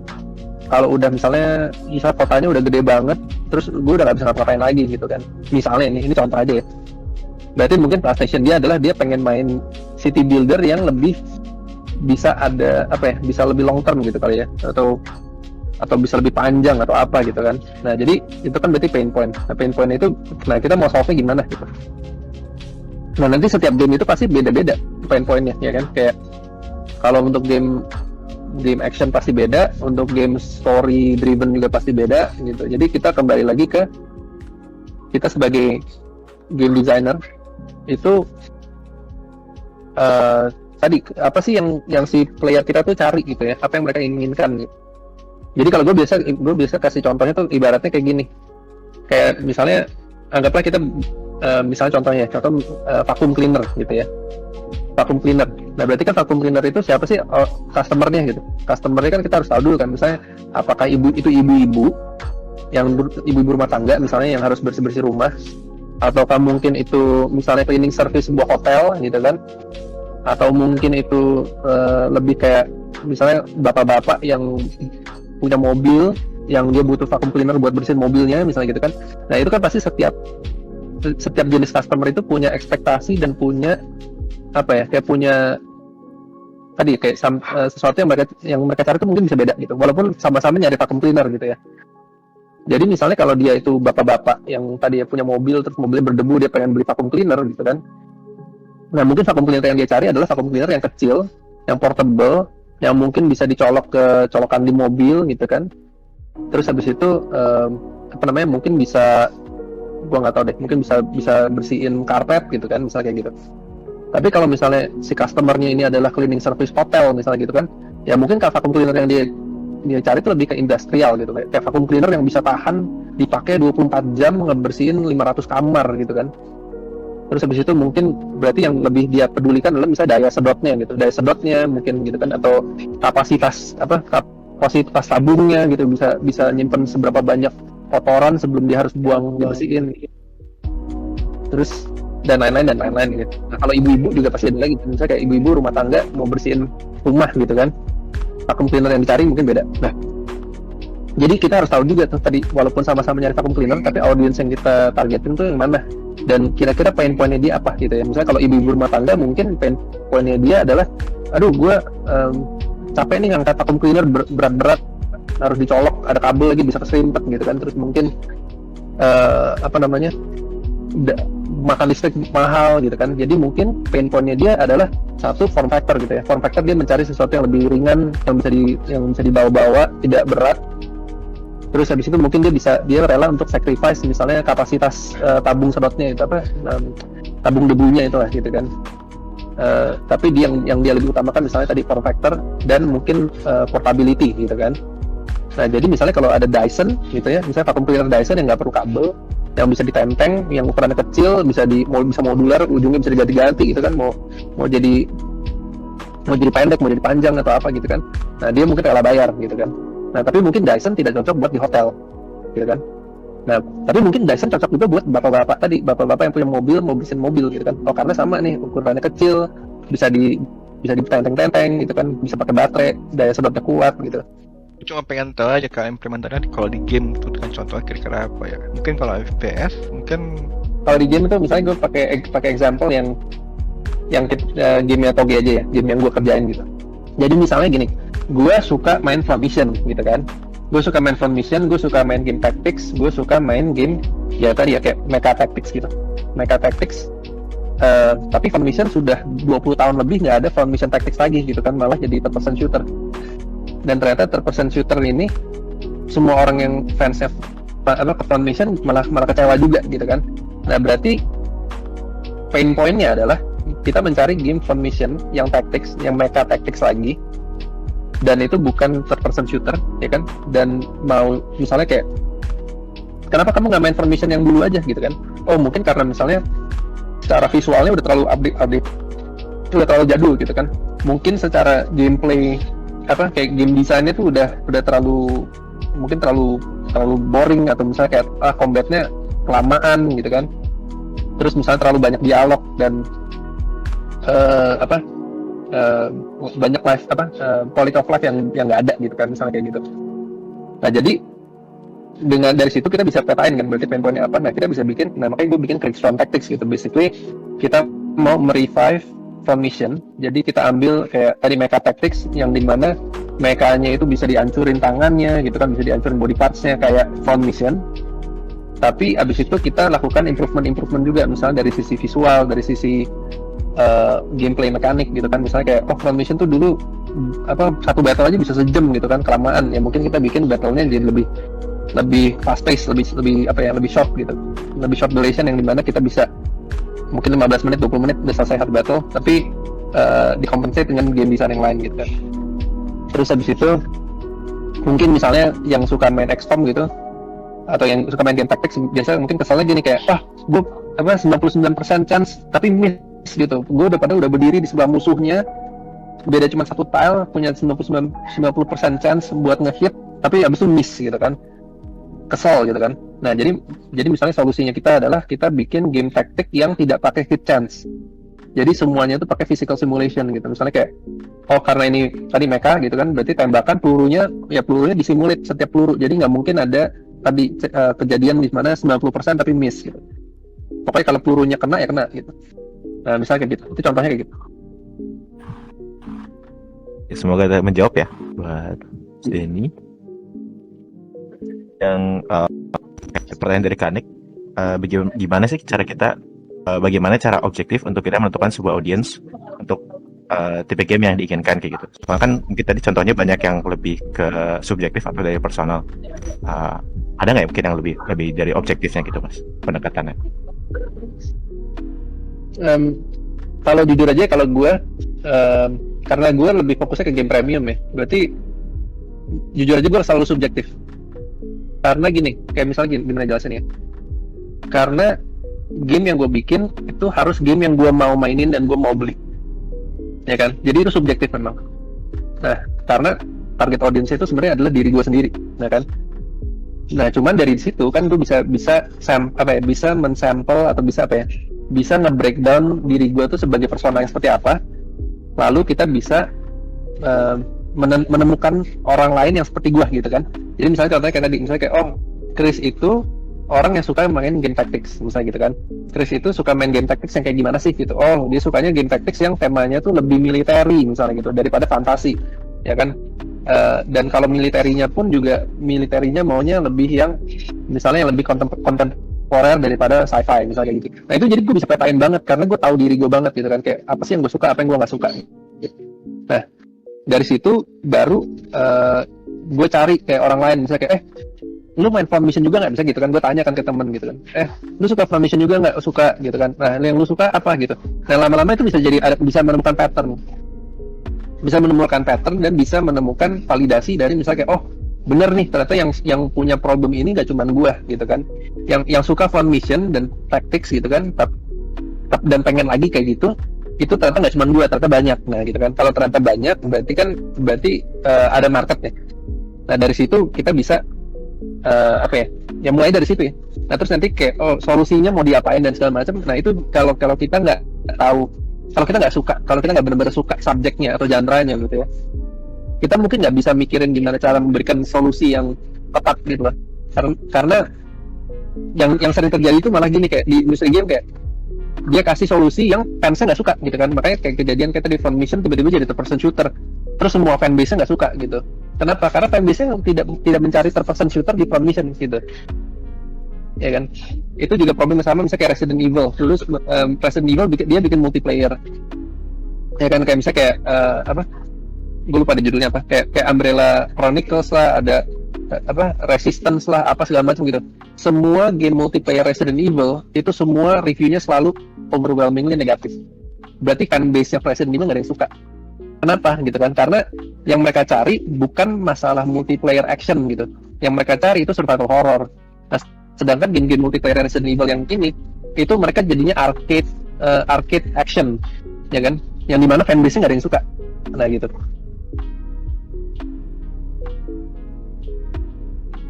udah misalnya kotanya udah gede banget, terus gue udah nggak bisa ngapain lagi gitu kan. Misalnya ini contoh aja ya. Berarti mungkin PlayStation dia adalah dia pengen main city builder yang lebih bisa bisa lebih long term gitu kali ya, atau bisa lebih panjang atau apa gitu kan. Nah jadi itu kan berarti pain point. Nah pain point itu, nah kita mau solve-nya gimana gitu. Nah nanti setiap game itu pasti beda-beda pain point-nya ya kan. Kayak kalau untuk game action pasti beda, untuk game story driven juga pasti beda gitu. Jadi kita kembali lagi ke kita sebagai game designer itu tadi apa sih yang si player kita tuh cari gitu ya, apa yang mereka inginkan gitu. Jadi kalau gue biasa kasih contohnya tuh ibaratnya kayak gini, kayak misalnya anggaplah kita misalnya contoh vacuum cleaner gitu ya, vacuum cleaner. Nah berarti kan vacuum cleaner itu siapa sih customernya gitu. Customernya kan kita harus tahu dulu kan, misalnya apakah ibu-ibu yang ibu-ibu rumah tangga misalnya yang harus bersih-bersih rumah, ataukah mungkin itu misalnya cleaning service sebuah hotel gitu kan, atau mungkin itu lebih kayak misalnya bapak-bapak yang punya mobil yang dia butuh vacuum cleaner buat bersihin mobilnya misalnya gitu kan. Nah itu kan pasti setiap jenis customer itu punya ekspektasi dan punya apa ya, kayak punya tadi kayak sesuatu yang mereka cari itu mungkin bisa beda gitu, walaupun sama-sama nyari vacuum cleaner gitu ya. Jadi misalnya kalau dia itu bapak-bapak yang tadi ya punya mobil, terus mobilnya berdebu, dia pengen beli vacuum cleaner gitu kan. Nah mungkin vacuum cleaner yang dia cari adalah vacuum cleaner yang kecil, yang portable, yang mungkin bisa dicolok ke colokan di mobil gitu kan. Terus habis itu mungkin bisa, gua nggak tahu deh, mungkin bisa bersihin karpet gitu kan, misalnya kayak gitu. Tapi kalau misalnya si customernya ini adalah cleaning service hotel misalnya gitu kan, ya mungkin vacuum cleaner yang dia cari itu lebih ke industrial gitu, kayak vacuum cleaner yang bisa tahan dipakai 24 jam ngebersihin 500 kamar gitu kan. Terus habis itu mungkin berarti yang lebih dia pedulikan adalah misalnya daya sedotnya mungkin gitu kan, atau kapasitas tabungnya gitu, bisa nyimpen seberapa banyak kotoran sebelum dia harus dibersihin gitu. Terus dan lain-lain gitu. Nah, kalau ibu-ibu juga pasti ada lagi, misalnya kayak ibu-ibu rumah tangga mau bersihin rumah gitu kan, vacuum cleaner yang dicari mungkin beda. Nah, jadi kita harus tahu juga tuh tadi, walaupun sama-sama nyari vacuum cleaner, tapi audiens yang kita targetin tuh yang mana, dan kira-kira pain pointnya dia apa gitu ya. Misalnya kalau ibu-ibu rumah tangga, mungkin pain pointnya dia adalah, aduh gue capek nih ngangkat vacuum cleaner berat-berat, harus dicolok, ada kabel lagi bisa keserimpet gitu kan. Terus mungkin makan listrik mahal gitu kan. Jadi mungkin pain pointnya dia adalah satu, form factor gitu ya. Form factor, dia mencari sesuatu yang lebih ringan, yang bisa dibawa-bawa, tidak berat. Terus habis itu mungkin dia rela untuk sacrifice misalnya kapasitas tabung sedotnya itu tabung debunya itu lah gitu kan. Tapi yang dia lebih utamakan misalnya tadi form factor dan mungkin portability gitu kan. Nah jadi misalnya kalau ada Dyson gitu ya, misalnya vacuum cleaner Dyson yang nggak perlu kabel, yang bisa ditenteng, yang ukurannya kecil, bisa modular, ujungnya bisa diganti-ganti gitu kan, mau jadi pendek, mau jadi panjang atau apa gitu kan. Nah dia mungkin rela bayar gitu kan. Nah tapi mungkin Dyson tidak cocok buat di hotel gitu kan. Nah tapi mungkin Dyson cocok juga buat bapak-bapak yang punya mobil, mau bersihin mobil gitu kan. Oh karena sama nih, ukurannya kecil, bisa ditenteng-tenteng gitu kan, bisa pakai baterai, daya sedotnya kuat gitu. Cuma pengen tahu aja kalau implementasinya kalau di game itu dengan contoh kira-kira apa ya. Mungkin kalau FPS mungkin kalau di game itu misalnya gue pakai example yang game-nya Toge aja ya, game yang gue kerjain gitu. Jadi misalnya gini, gue suka main Front Mission gitu kan, gue suka main Front Mission, gue suka main game Tactics, gue suka main game ya tadi ya kayak Mecha Tactics gitu. Mecha Tactics tapi Front Mission sudah 20 tahun lebih nggak ada Front Mission Tactics lagi gitu kan, malah jadi third person shooter. Dan ternyata third person shooter ini semua orang yang fansnya ke Front Mission malah kecewa juga gitu kan. Nah berarti pain pointnya adalah kita mencari game Front Mission yang tactics, yang Mecha Tactics lagi, dan itu bukan third person shooter ya kan. Dan mau misalnya kayak kenapa kamu nggak main Front Mission yang dulu aja gitu kan. Oh mungkin karena misalnya secara visualnya udah terlalu update, udah terlalu jadul gitu kan. Mungkin secara gameplay kayak game desainnya tuh udah terlalu boring, atau misalnya kayak combatnya kelamaan gitu kan. Terus misalnya terlalu banyak dialog dan banyak quality of life yang nggak ada gitu kan, misalnya kayak gitu. Nah jadi dari situ kita bisa petain kan berarti pain pointnya apa. Nah kita bisa bikin, makanya gue bikin Crystron Tactics gitu. Basically kita mau merevive Front Mission. Jadi kita ambil kayak tadi Mecha Tactics yang dimana mekanya itu bisa dihancurin tangannya gitu kan, bisa dihancurin body partsnya kayak Front Mission. Tapi abis itu kita lakukan improvement juga, misalnya dari sisi visual, dari sisi gameplay mekanik gitu kan. Misalnya kayak Front Mission tuh dulu satu battle aja bisa sejam gitu kan, kelamaan. Ya mungkin kita bikin battle-nya jadi lebih fast pace, lebih short gitu, lebih short duration, yang dimana kita bisa mungkin 15 menit, 20 menit udah selesai hard battle, tapi dikompensate dengan game design yang lain gitu kan. Terus habis itu mungkin misalnya yang suka main XCOM gitu, atau yang suka main game tactics, biasanya mungkin kesalnya gini kayak, gue 99% chance tapi miss gitu. Gue udah berdiri di sebelah musuhnya, beda cuma satu tile, punya 90% chance buat ngehit, tapi abis itu miss gitu kan. Kesel gitu kan. Nah jadi misalnya solusinya kita adalah kita bikin game tactic yang tidak pakai hit chance. Jadi semuanya itu pakai physical simulation gitu. Misalnya kayak, oh karena ini tadi mecha gitu kan, berarti tembakan pelurunya disimulate setiap peluru. Jadi nggak mungkin ada tadi kejadian di mana 90% tapi miss gitu. Pokoknya kalau pelurunya kena ya kena gitu. Nah misalnya kayak gitu, itu contohnya kayak gitu. Ya, semoga menjawab ya buat Denny. Yang pertanyaan dari Kanik, bagaimana sih cara kita, bagaimana cara objektif untuk kita menentukan sebuah audiens untuk tipe game yang diinginkan kayak gitu. Soalnya kan mungkin tadi contohnya banyak yang lebih ke subjektif atau dari personal. Ada nggak mungkin yang lebih dari objektifnya gitu mas pendekatannya? Kalau jujur aja kalau gue karena gue lebih fokusnya ke game premium ya, berarti jujur aja gue selalu subjektif. Karena gini, kayak misalnya gimana jelasin ya, karena game yang gue bikin itu harus game yang gue mau mainin dan gue mau beli, ya kan? Jadi itu subjektif memang. Nah, karena target audience itu sebenarnya adalah diri gue sendiri, ya kan? Nah, cuman dari situ kan gue bisa mensampel atau bisa nge-breakdown diri gue tuh sebagai persona yang seperti apa. Lalu kita bisa menemukan orang lain yang seperti gue gitu kan. Jadi misalnya contohnya kayak tadi, misalnya kayak Chris itu orang yang suka main game tactics misalnya gitu kan. Chris itu suka main game tactics yang kayak gimana sih gitu. Oh, dia sukanya game tactics yang temanya tuh lebih military misalnya gitu daripada fantasi, ya kan. Dan kalau militernya pun juga militernya maunya lebih yang misalnya yang lebih kontemporer daripada sci-fi misalnya gitu. Nah itu jadi gue bisa petain banget karena gue tahu diri gue banget gitu kan, kayak apa sih yang gue suka, apa yang gue nggak suka. Nah dari situ baru gue cari kayak orang lain misalnya kayak lu main Front Mission juga nggak, bisa gitu kan, gue tanya kan ke temen gitu kan, lu suka Front Mission juga nggak? Suka gitu kan. Nah yang lu suka apa gitu. Nah lama-lama itu bisa menemukan pattern, dan bisa menemukan validasi dari misalnya kayak bener nih ternyata yang punya problem ini gak cuma gue gitu kan, yang suka Front Mission dan tactics gitu kan, dan pengen lagi kayak gitu, itu ternyata nggak cuma gue, ternyata banyak. Nah gitu kan, kalau ternyata banyak berarti ada market nih. Nah dari situ kita bisa ya mulai dari situ ya. Nah terus nanti kayak solusinya mau diapain dan segala macam. Nah itu kalau kita nggak tahu, kalau kita nggak benar-benar suka subjeknya atau genre-nya gitu ya, kita mungkin nggak bisa mikirin gimana cara memberikan solusi yang tepat gitu lah. Karena yang sering terjadi itu malah gini, kayak di industri game kayak dia kasih solusi yang fansnya nggak suka gitu kan. Makanya kayak kejadian kita di Front Mission tiba-tiba jadi third person shooter, terus semua fanbase-nya nggak suka gitu. Kenapa? Karena fanbase-nya tidak mencari third person shooter di Front Mission gitu, ya kan. Itu juga problem sama misalnya kayak Resident Evil. Dulu Resident Evil dia bikin multiplayer, ya kan, kayak misalnya kayak gue lupa judulnya apa, kayak Umbrella Chronicles lah, ada Resistance lah, apa segala macam gitu. Semua game multiplayer Resident Evil itu semua reviewnya selalu overwhelmingly negatif. Berarti fanbase-nya Resident Evil nggak ada yang suka. Kenapa gitu kan? Karena yang mereka cari bukan masalah multiplayer action gitu. Yang mereka cari itu survival horror. Nah, sedangkan game-game multiplayer Resident Evil yang ini itu mereka jadinya arcade action, ya kan? Yang dimana fanbase-nya nggak ada yang suka. Nah gitu.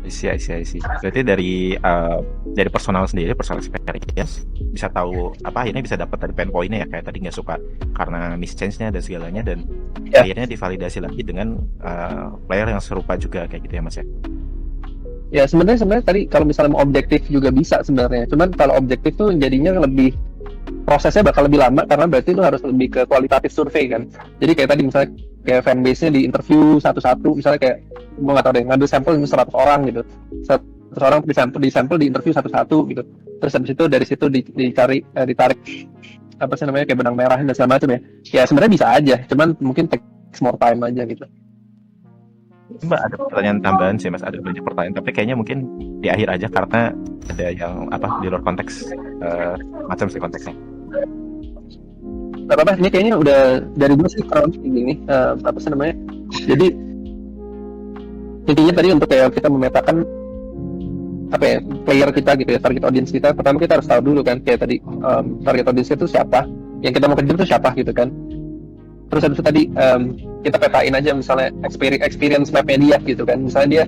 I see. Berarti dari personal experience bisa tahu akhirnya bisa dapat dari pain point-nya ya, kayak tadi nggak suka karena miss change-nya dan segalanya, dan akhirnya divalidasi lagi dengan player yang serupa juga kayak gitu ya mas ya. Ya sebenarnya tadi kalau misalnya mau objektif juga bisa sebenarnya. Cuman kalau objektif tuh jadinya lebih, prosesnya bakal lebih lama karena berarti lu harus lebih ke kualitatif survei kan. Jadi kayak tadi misalnya kayak fanbase-nya di interview satu-satu, misalnya kayak gue nggak tahu deh, ngambil sampel 100 orang gitu, 100 orang di interview satu-satu gitu. Terus habis itu dari situ ditarik apa sih namanya kayak benang merah dan segala macam ya. Ya sebenarnya bisa aja, cuman mungkin takes more time aja gitu. Mbak ada pertanyaan tambahan sih mas, ada banyak pertanyaan tapi kayaknya mungkin di akhir aja karena ada yang di luar konteks macam sih konteksnya. Gak apa-apa, ini kayaknya udah dari gue sih kurang ini apa sih namanya. Jadi intinya tadi untuk kayak kita memetakan player kita gitu ya, target audience kita. Pertama kita harus tahu dulu kan kayak tadi target audience itu siapa, yang kita mau kejar itu siapa gitu kan. Terus habis itu tadi kita petain aja misalnya experience mapnya dia gitu kan. Misalnya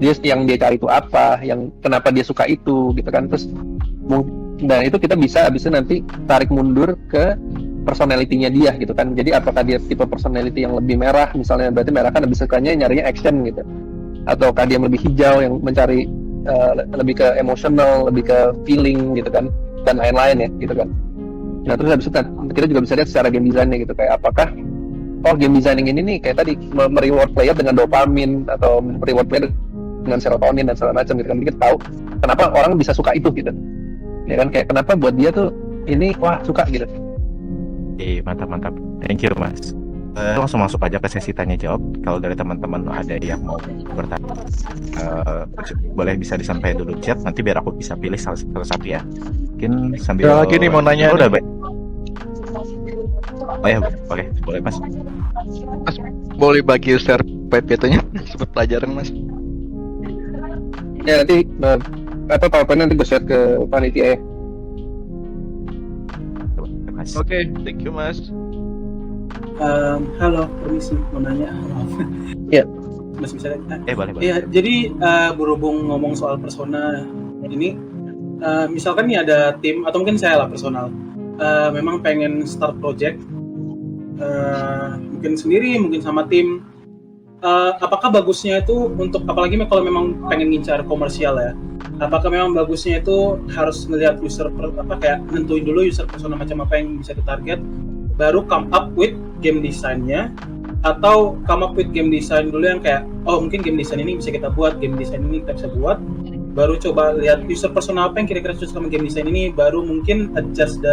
dia yang dia cari itu apa, yang kenapa dia suka itu gitu kan. Terus dan itu kita bisa abisnya nanti tarik mundur ke personality-nya dia gitu kan. Jadi apakah dia tipe personality yang lebih merah misalnya, berarti merah kan lebih sukanya nyarinya action gitu, ataukah dia yang lebih hijau yang mencari lebih ke emotional, lebih ke feeling gitu kan, dan lain-lain ya gitu kan. Nah terus habis itu kita juga bisa lihat secara game design-nya gitu, kayak apakah game designing ini nih kayak tadi mereward player dengan dopamin atau mereward player dengan serotonin dan segala macam gitu kan. Jadi kita tahu kenapa orang bisa suka itu gitu ya kan, kayak kenapa buat dia tuh ini wah suka gitu. Mantap. Thank you Mas. Langsung masuk aja ke sesi tanya jawab. Kalau dari teman-teman ada yang mau bertanya, boleh bisa disampaikan dulu chat, nanti biar aku bisa pilih salah satu ya. Mungkin sambil Ya, lagi nih mau nanya udah nih. baik. Oh ya, oke, boleh Mas. Mas, boleh bagi share PPT-nya seperti pelajaran Mas. Ya nanti PowerPoint nanti gue share ke panitia ya. Mas. Oke, thank you Mas. Halo, permisi, mau nanya. Iya. Masih bisa? Boleh. Iya, jadi berhubung ngomong soal persona ini, misalkan nih ada tim atau mungkin saya lah personal, memang pengen start project, mungkin sendiri, mungkin sama tim. Apakah bagusnya itu untuk, apalagi kalau memang pengen ngincar komersial ya, apakah memang bagusnya itu harus melihat user kayak nentuin dulu user persona macam apa yang bisa ditarget, baru come up with game design-nya, atau come up with game design dulu yang kayak mungkin game design ini bisa kita buat, game design ini kita bisa buat, baru coba lihat user persona apa yang kira-kira cocok sama game design ini, baru mungkin adjust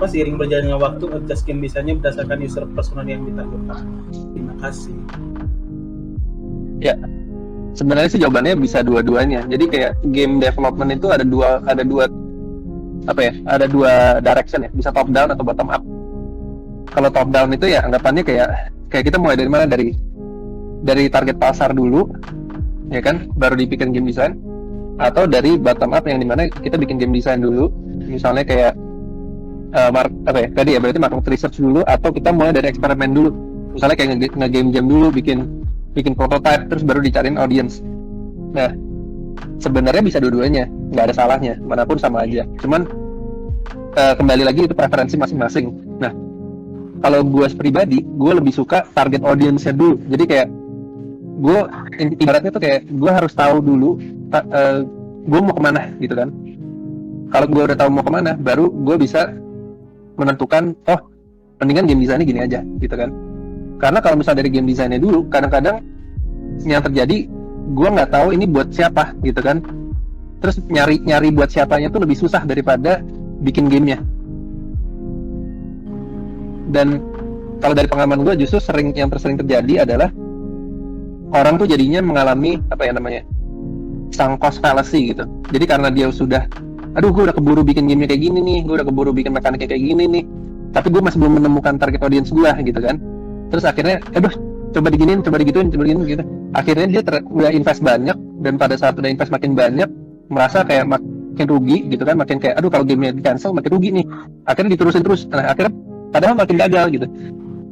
seiring berjalannya waktu, adjust game design-nya berdasarkan user persona yang ditargetkan. Terima kasih. Ya, sebenarnya sih jawabannya bisa dua-duanya. Jadi kayak game development itu ada dua direction ya, bisa top down atau bottom up. Kalau top down itu ya anggapannya kayak kita mulai dari mana, dari target pasar dulu, ya kan, baru dibikin game design, atau dari bottom up yang dimana kita bikin game design dulu, misalnya kayak berarti market research dulu, atau kita mulai dari eksperimen dulu, misalnya kayak nge-game jam dulu, bikin prototype, terus baru dicariin audience. Nah, sebenarnya bisa dua-duanya, nggak ada salahnya, manapun sama aja. Cuman kembali lagi itu preferensi masing-masing. Nah, kalau gue pribadi, gue lebih suka target audience-nya dulu. Jadi kayak gue ibaratnya tuh kayak gue harus tahu dulu gue mau kemana gitu kan. Kalau gue udah tahu mau kemana, baru gue bisa menentukan mendingan game design-nya gini aja gitu kan. Karena kalau misalnya dari game design-nya dulu, kadang-kadang yang terjadi gue nggak tahu ini buat siapa gitu kan. Terus nyari buat siapanya tuh lebih susah daripada bikin gamenya. Dan kalau dari pengalaman gue, justru yang tersering terjadi adalah orang tuh jadinya mengalami sunk cost fallacy gitu. Jadi karena dia sudah, gue udah keburu bikin gamenya kayak gini nih, gue udah keburu bikin mekaniknya kayak gini nih, tapi gue masih belum menemukan target audience gue gitu kan. Terus akhirnya, coba digituin gitu. Akhirnya dia udah invest banyak, dan pada saat udah invest makin banyak, merasa kayak makin rugi gitu kan, makin kayak kalau gamenya di cancel makin rugi nih. Akhirnya diterusin terus. Nah, akhirnya padahal makin gagal gitu.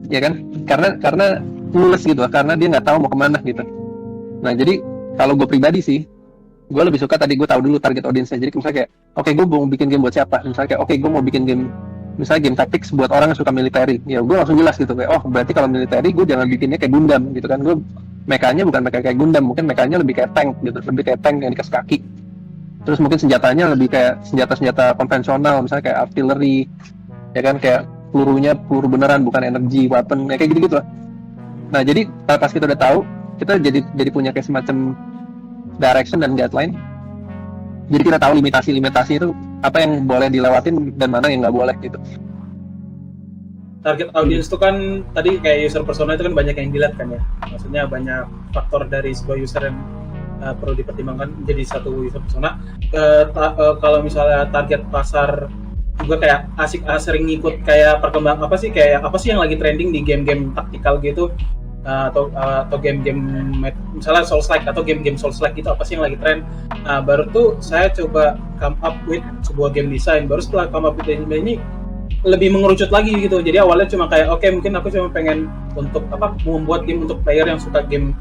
Ya kan? Karena clueless gitu, karena dia nggak tahu mau kemana gitu. Nah, jadi kalau gue pribadi sih, gue lebih suka tadi gue tahu dulu target audience-nya. Jadi misalnya kayak, gue mau bikin game buat siapa? Misalnya kayak, gue mau bikin game, misalnya game tactics buat orang yang suka military. Ya gue langsung jelas gitu kayak, berarti kalau military gue jangan bikinnya kayak Gundam gitu kan. Gue mekanya bukan meka kayak Gundam, mungkin mekanya lebih kayak tank gitu, lebih kayak tank yang dikasih kaki. Terus mungkin senjatanya lebih kayak senjata konvensional, misalnya kayak artillery, ya kan, kayak pelurunya peluru beneran bukan energy weapon, ya kayak gitu-gitu lah. Nah, jadi pas kita udah tahu, kita jadi punya kayak semacam direction dan guideline. Jadi kita tahu limitasi itu apa yang boleh dilewatin dan mana yang nggak boleh gitu. Target audience itu kan tadi kayak user persona itu kan banyak yang dilihat kan ya. Maksudnya banyak faktor dari sebuah user yang perlu dipertimbangkan menjadi satu user persona. Kalau misalnya target pasar juga kayak sering ngikut kayak perkembangan apa sih yang lagi trending di game-game taktikal gitu, atau game-game misalnya Souls-like atau game-game Souls-like gitu, apa sih yang lagi trend. Baru tuh saya coba come up with sebuah game design. Baru setelah come up with game design ini lebih mengerucut lagi gitu. Jadi awalnya cuma kayak mungkin aku cuma pengen untuk membuat game untuk player yang suka game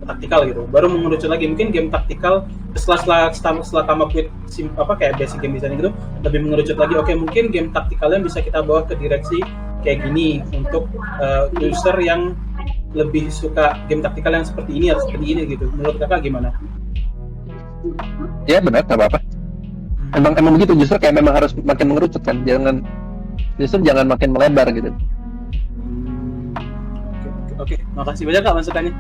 taktikal gitu, baru mengerucut lagi mungkin game taktikal setelah come up with kayak basic game design gitu, lebih mengerucut lagi, oke mungkin game taktikalnya bisa kita bawa ke direksi kayak gini untuk user yang lebih suka game taktikal yang seperti ini atau seperti ini gitu. Menurut kakak gimana? Ya benar, nggak apa-apa. Emang begitu, justru kayak memang harus makin mengerucut kan, jangan makin melebar gitu. Oke, makasih banyak kak masukannya.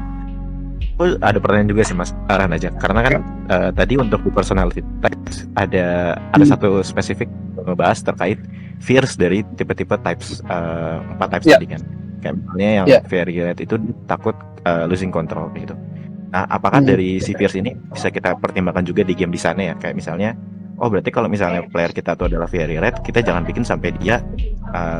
Oh, ada pertanyaan juga sih Mas, arahan aja. Karena kan tadi untuk di personality types ada satu spesifik ngebahas terkait fears dari tipe-tipe types 4 types tadi kan. Kayak misalnya yang very red itu takut losing control gitu. Nah, apakah dari si fears ini bisa kita pertimbangkan juga di game di sana ya? Kayak misalnya, oh berarti kalau misalnya player kita tuh adalah very red, kita jangan bikin sampai dia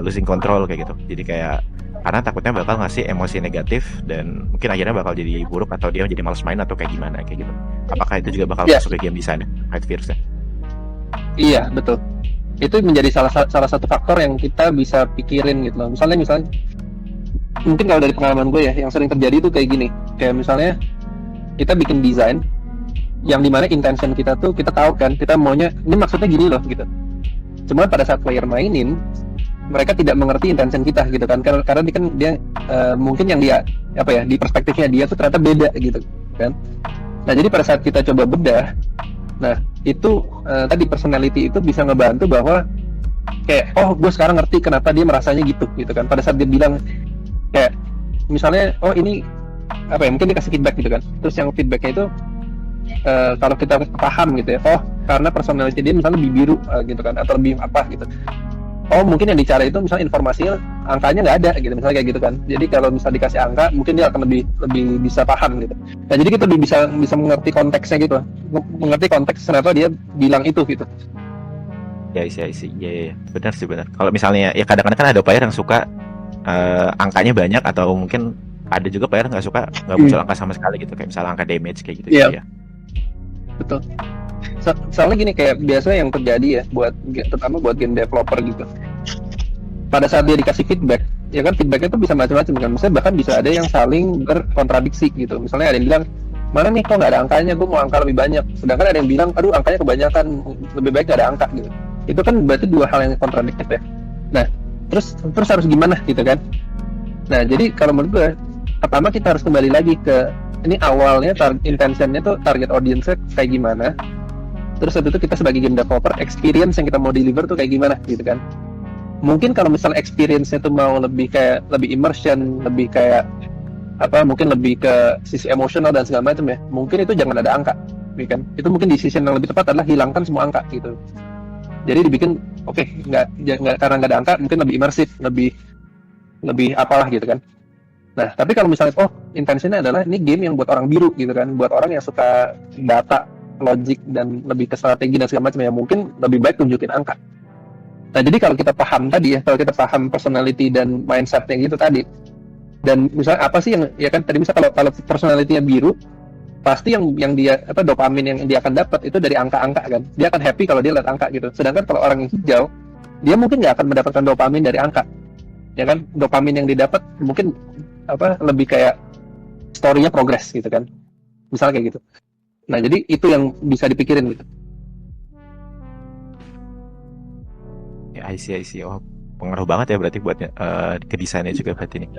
losing control kayak gitu. Jadi kayak karena takutnya bakal ngasih emosi negatif dan mungkin akhirnya bakal jadi buruk atau dia jadi malas main atau kayak gimana kayak gitu. Apakah itu juga bakal masuk ke game di sana, hide fears-nya? Iya, betul. Itu menjadi salah satu faktor yang kita bisa pikirin gitu loh. Misalnya mungkin kalau dari pengalaman gue ya, yang sering terjadi itu kayak gini. Kayak misalnya kita bikin desain yang dimana intention kita tuh kita tahu kan, kita maunya ini maksudnya gini loh gitu. Cuma pada saat player mainin, mereka tidak mengerti intention kita gitu kan, karena dia mungkin yang dia di perspektifnya dia tuh ternyata beda gitu kan. Nah jadi pada saat kita coba bedah, nah itu tadi personality itu bisa ngebantu bahwa kayak oh gue sekarang ngerti kenapa dia merasanya gitu kan. Pada saat dia bilang kayak misalnya oh ini mungkin dia kasih feedback gitu kan, terus yang feedbacknya itu kalau kita paham gitu ya, oh karena personality dia misalnya lebih biru gitu kan, atau lebih apa gitu. Oh mungkin yang dicari itu misalnya informasinya angkanya nggak ada gitu, misalnya kayak gitu kan. Jadi kalau misalnya dikasih angka mungkin dia akan lebih bisa paham gitu. Nah jadi kita lebih bisa mengerti konteksnya gitu, mengerti konteks kenapa dia bilang itu gitu. Ya isi ya benar sih benar. Kalau misalnya ya kadang-kadang kan ada player yang suka angkanya banyak, atau mungkin ada juga player nggak suka nggak muncul angka sama sekali gitu, kayak misalnya angka damage kayak gitu. Iya. Betul. Soalnya gini, kayak biasanya yang terjadi ya terutama buat game developer gitu, pada saat dia dikasih feedback ya kan, feedbacknya tuh bisa macam-macam kan, misalnya bahkan bisa ada yang saling berkontradiksi gitu. Misalnya ada yang bilang mana nih kok nggak ada angkanya, gue mau angka lebih banyak, sedangkan ada yang bilang aduh angkanya kebanyakan, lebih baik nggak ada angka gitu. Itu kan berarti dua hal yang kontradiktif ya. Nah terus harus gimana gitu kan. Nah jadi kalau menurut gue pertama kita harus kembali lagi ke ini awalnya intentionnya tuh target audience-nya kayak gimana. Terus habis itu kita sebagai game developer, experience yang kita mau deliver tuh kayak gimana gitu kan. Mungkin kalau misalnya experience-nya tuh mau lebih immersion, lebih kayak mungkin lebih ke sisi emosional dan segala macam ya, mungkin itu jangan ada angka gitu kan. Itu mungkin decision yang lebih tepat adalah hilangkan semua angka gitu. Jadi dibikin nggak karena nggak ada angka, mungkin lebih imersif, lebih apalah gitu kan. Nah tapi kalau misalnya intentionnya adalah ini game yang buat orang biru gitu kan, buat orang yang suka data, logik dan lebih ke strategi dan segala macam ya, mungkin lebih baik tunjukin angka. Nah jadi kalau kita paham tadi ya, kalau kita paham personality dan mindsetnya gitu tadi, dan misalnya apa sih yang ya kan tadi misalnya kalau personality-nya biru, pasti yang dia dopamin yang dia akan dapat itu dari angka-angka kan, dia akan happy kalau dia lihat angka gitu. Sedangkan kalau orang yang hijau, dia mungkin nggak akan mendapatkan dopamin dari angka, ya kan. Dopamin yang didapat mungkin lebih kayak story-nya progress gitu kan, misalnya kayak gitu. Nah jadi itu yang bisa dipikirin gitu. Ya I see. Oh pengaruh banget ya berarti buat ke desainnya juga berarti nih.